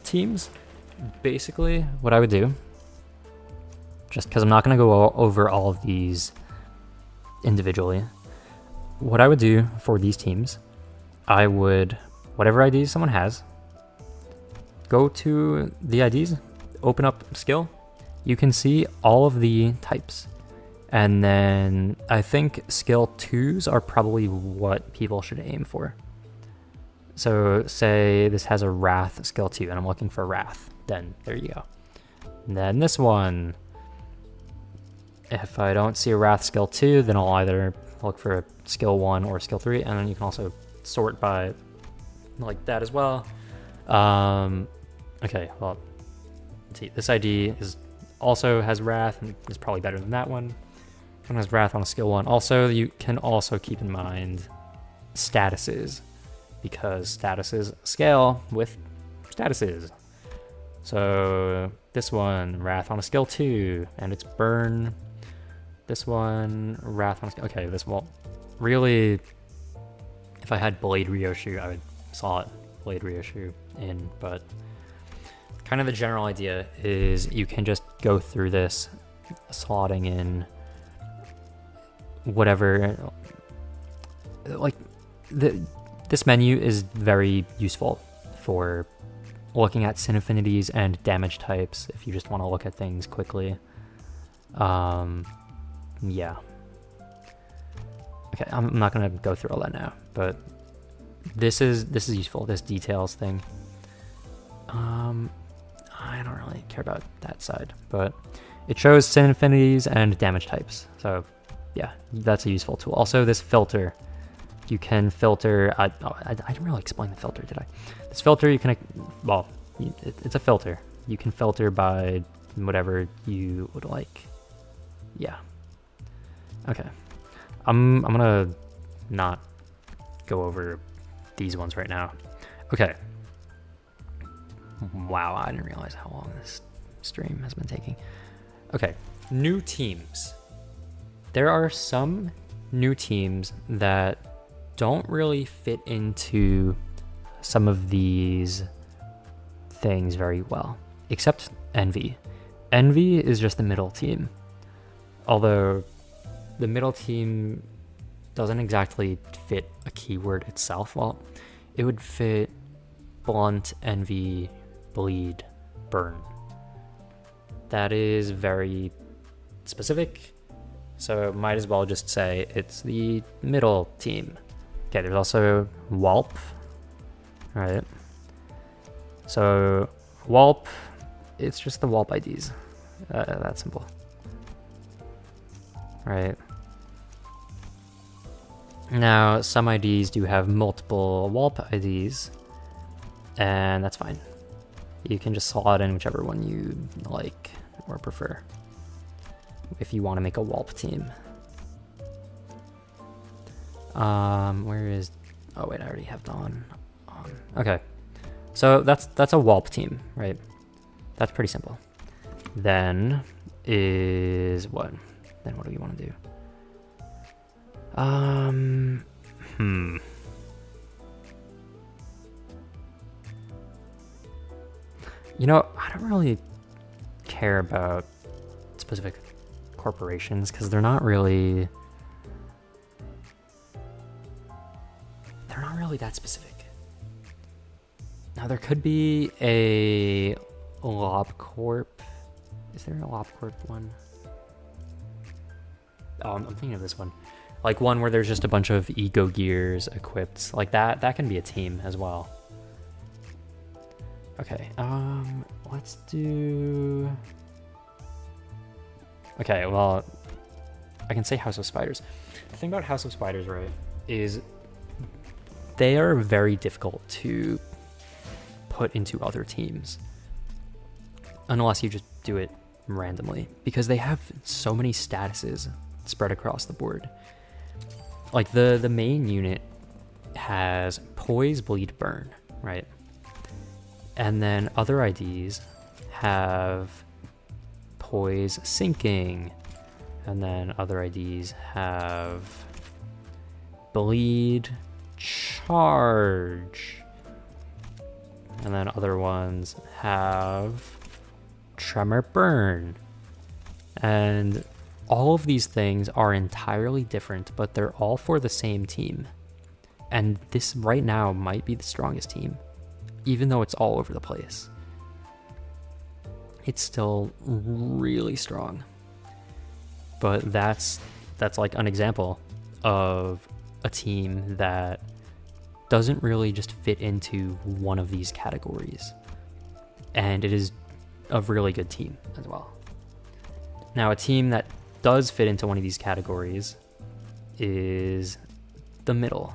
teams, basically what I would do, just because I'm not going to go over all of these individually, what I would do for these teams, I would, whatever IDs someone has, go to the IDs, open up skill, you can see all of the types. And then I think skill 2s are probably what people should aim for. So say this has a Wrath skill 2 and I'm looking for Wrath, then there you go. And then this one, if I don't see a Wrath skill 2, then I'll either look for a skill 1 or skill 3, and then you can also sort by like that as well. Okay, well, let's see, this ID also has Wrath and is probably better than that one. One has Wrath on a skill 1. Also, you can also keep in mind statuses, because statuses scale with statuses. So this one, Wrath on a skill 2, and it's Burn. This one, Wrath on a skill... Okay, this won't... Really, if I had Blade Ryoshu, I would slot Blade Ryoshu in, but kind of the general idea is you can just go through this, slotting in whatever... Like, this menu is very useful for looking at Sin Affinities and damage types if you just want to look at things quickly. Yeah. Okay, I'm not gonna go through all that now, but this is useful, this details thing. I don't really care about that side, but it shows Sin Affinities and damage types. So yeah, that's a useful tool. Also, this filter. You can filter, I didn't really explain the filter, did I? This filter you can, well, it's a filter. You can filter by whatever you would like. Yeah. Okay. I'm gonna not go over these ones right now. Okay. Wow, I didn't realize how long this stream has been taking. Okay, new teams. There are some new teams that don't really fit into some of these things very well, except Envy. Envy is just the middle team. Although the middle team doesn't exactly fit a keyword itself. Well, it would fit Blunt, Envy, Bleed, Burn. That is very specific, so might as well just say it's the middle team. Okay, there's also Whalp, right? So Whalp, it's just the Whalp IDs. That's simple, right? Now, some IDs do have multiple Whalp IDs, and that's fine. You can just slot in whichever one you like or prefer if you want to make a Whalp team. Where is... Oh wait, I already have Dawn on. Okay, so that's a Whalp team, right? That's pretty simple. Then is what? Then what do we want to do? You know, I don't really care about specific corporations because they're not really that specific. Now there could be a LobCorp. Is there a LobCorp one? Oh, I'm thinking of this one. Like one where there's just a bunch of ego gears equipped. Like that can be a team as well. Okay, let's do... Okay, well, I can say House of Spiders. The thing about House of Spiders, right, is they are very difficult to put into other teams unless you just do it randomly, because they have so many statuses spread across the board. Like the main unit has Poise, Bleed, Burn, right? And then other IDs have Poise, Sinking, and then other IDs have Bleed, Charge, and then other ones have Tremor, Burn. And all of these things are entirely different, but they're all for the same team. And this right now might be the strongest team, even though it's all over the place. It's still really strong. But that's like an example of a team that doesn't really just fit into one of these categories. And it is a really good team as well. Now, a team that does fit into one of these categories is the middle,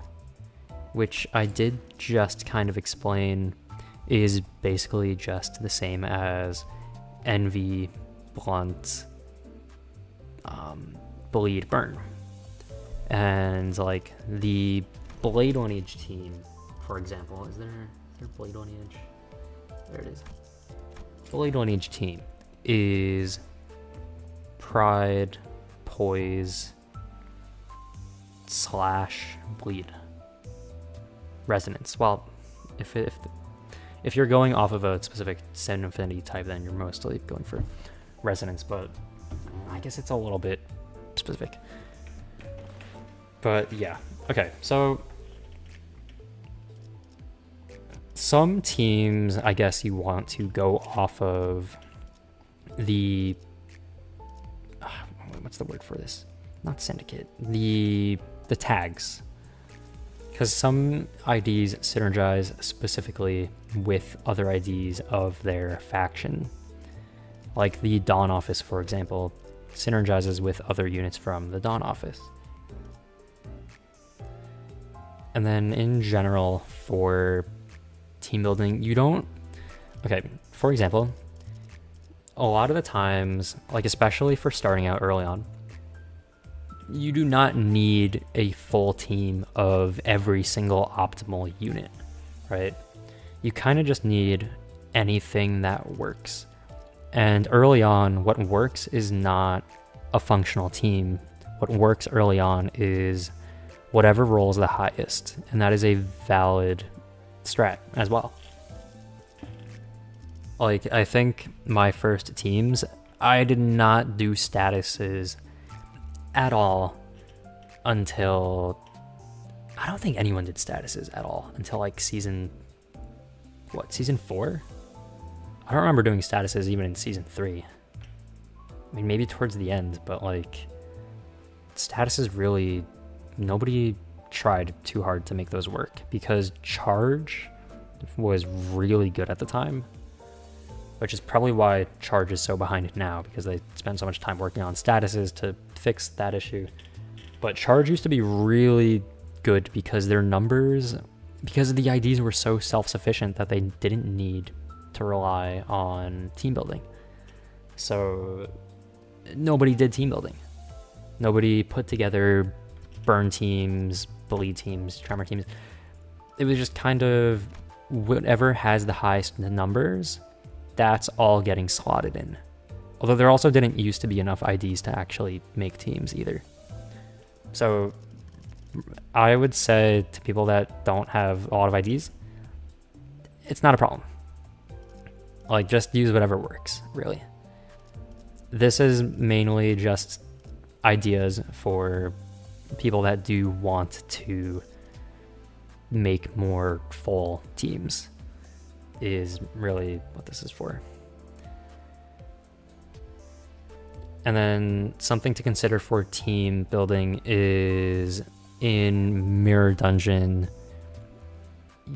which I did just kind of explain is basically just the same as Envy, Blunt, Bleed, Burn. And like the Blade Lineage team, for example, is there Blade Lineage? There it is. Blade Lineage team is Pride, Poise, / Bleed, Resonance. Well, if you're going off of a specific Sin Infinity type, then you're mostly going for Resonance, but I guess it's a little bit specific. But yeah, okay, so some teams, I guess you want to go off of the what's the word for this? Not syndicate. The tags. Because some IDs synergize specifically with other IDs of their faction. Like the Dawn Office, for example, synergizes with other units from the Dawn Office. And then in general, for team building, you don't... Okay, for example, a lot of the times, like especially for starting out early on, you do not need a full team of every single optimal unit, right? You kind of just need anything that works. And early on, what works is not a functional team. What works early on is whatever rolls the highest, and that is a valid strat as well. Like, I think my first teams, I did not do statuses at all until... I don't think anyone did statuses at all until like season 4? I don't remember doing statuses even in season 3. I mean, maybe towards the end, but like statuses really... Nobody tried too hard to make those work because Charge was really good at the time, which is probably why Charge is so behind it now, because they spend so much time working on statuses to fix that issue. But Charge used to be really good because their numbers, because the IDs were so self-sufficient that they didn't need to rely on team building. So nobody did team building. Nobody put together burn teams, bleed teams, tremor teams. It was just kind of whatever has the highest numbers, that's all getting slotted in. Although there also didn't used to be enough IDs to actually make teams either. So I would say to people that don't have a lot of IDs, it's not a problem. Like, just use whatever works, really. This is mainly just ideas for people that do want to make more full teams, is really what this is for. And then something to consider for team building is in Mirror Dungeon,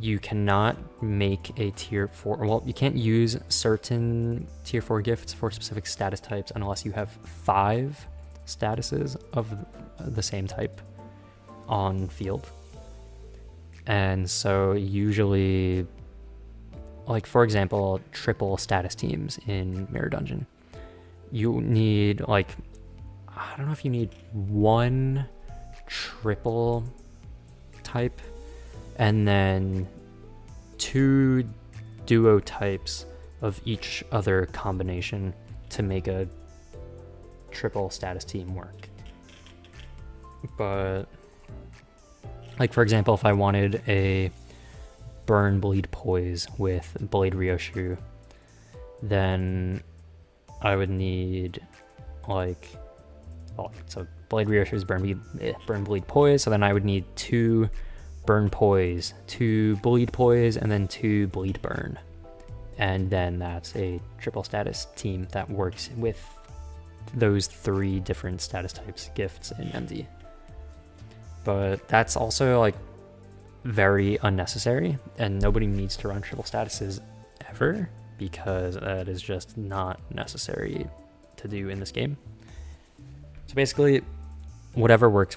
you cannot make a tier 4, well, you can't use certain tier 4 gifts for specific status types unless you have 5 statuses of the same type on field. And so usually, like for example, triple status teams in Mirror Dungeon, you need like, I don't know if you need 1 triple type and then 2 duo types of each other combination to make a triple status team work. But like for example, if I wanted a burn bleed poise with blade Ryoshu, then I would need like, well, so blade Ryoshu is burn bleed poise, so then I would need 2 burn poise, 2 bleed poise, and then 2 bleed burn, and then that's a triple status team that works with those 3 different status types gifts in MD. But that's also like very unnecessary, and nobody needs to run triple statuses ever, because that is just not necessary to do in this game. So basically, whatever works.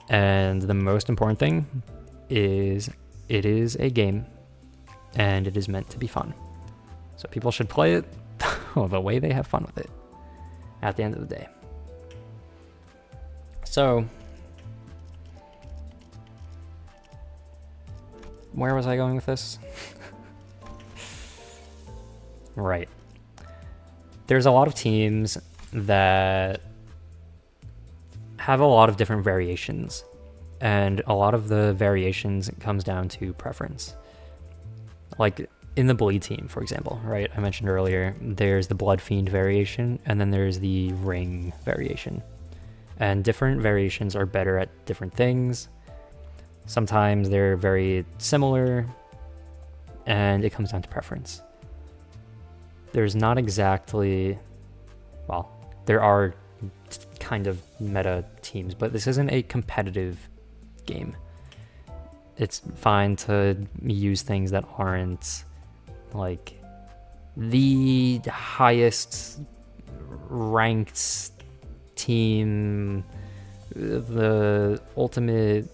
And the most important thing is it is a game and it is meant to be fun. So people should play it the way they have fun with it at the end of the day. So where was I going with this? Right. There's a lot of teams that have a lot of different variations, and a lot of the variations comes down to preference. Like in the bleed team, for example, right? I mentioned earlier, there's the blood fiend variation, and then there's the ring variation. And different variations are better at different things. Sometimes they're very similar, and it comes down to preference. There's not exactly, well, there are kind of meta teams, but this isn't a competitive game. It's fine to use things that aren't like the highest ranked team, the ultimate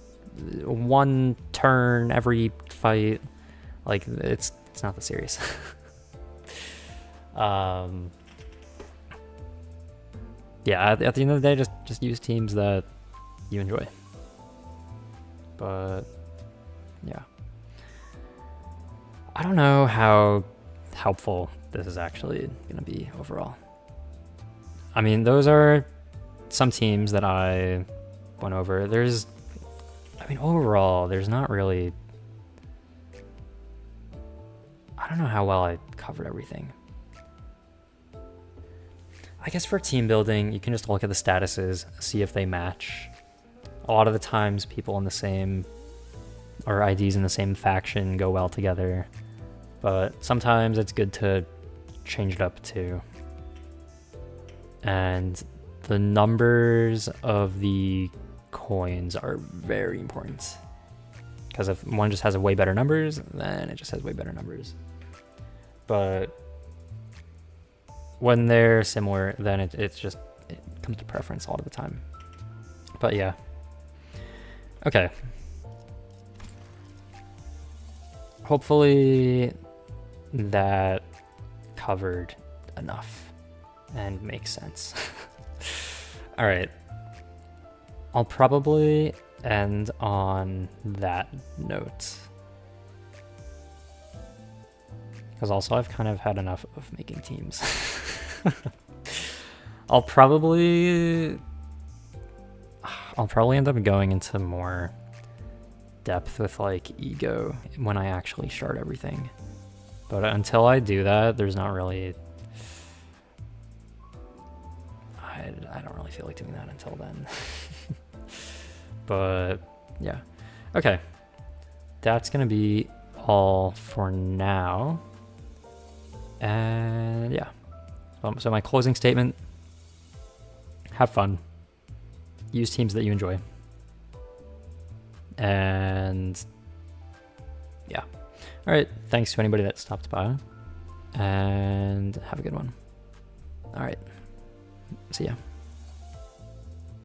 1 turn every fight. Like it's not that serious. Yeah, at the end of the day, just use teams that you enjoy. But yeah, I don't know how helpful this is actually going to be overall. I mean, those are some teams that I went over. Overall, there's not really, I don't know how well I covered everything. I guess for team building, you can just look at the statuses, see if they match. A lot of the times people in the same, or IDs in the same faction go well together, but sometimes it's good to change it up too. And the numbers of the coins are very important, because if one just has a way better numbers, then it just has way better numbers. But when they're similar, then it comes to preference a lot of the time. But yeah. Okay. Hopefully that covered enough and makes sense. All right. I'll probably end on that note, because also I've kind of had enough of making teams. I'll probably end up going into more depth with like ego when I actually start everything. But until I do that, there's not really, I don't really feel like doing that until then. But yeah. Okay. That's gonna be all for now. And yeah. So my closing statement: have fun. Use teams that you enjoy. And yeah. All right. Thanks to anybody that stopped by, and have a good one. All right. See ya.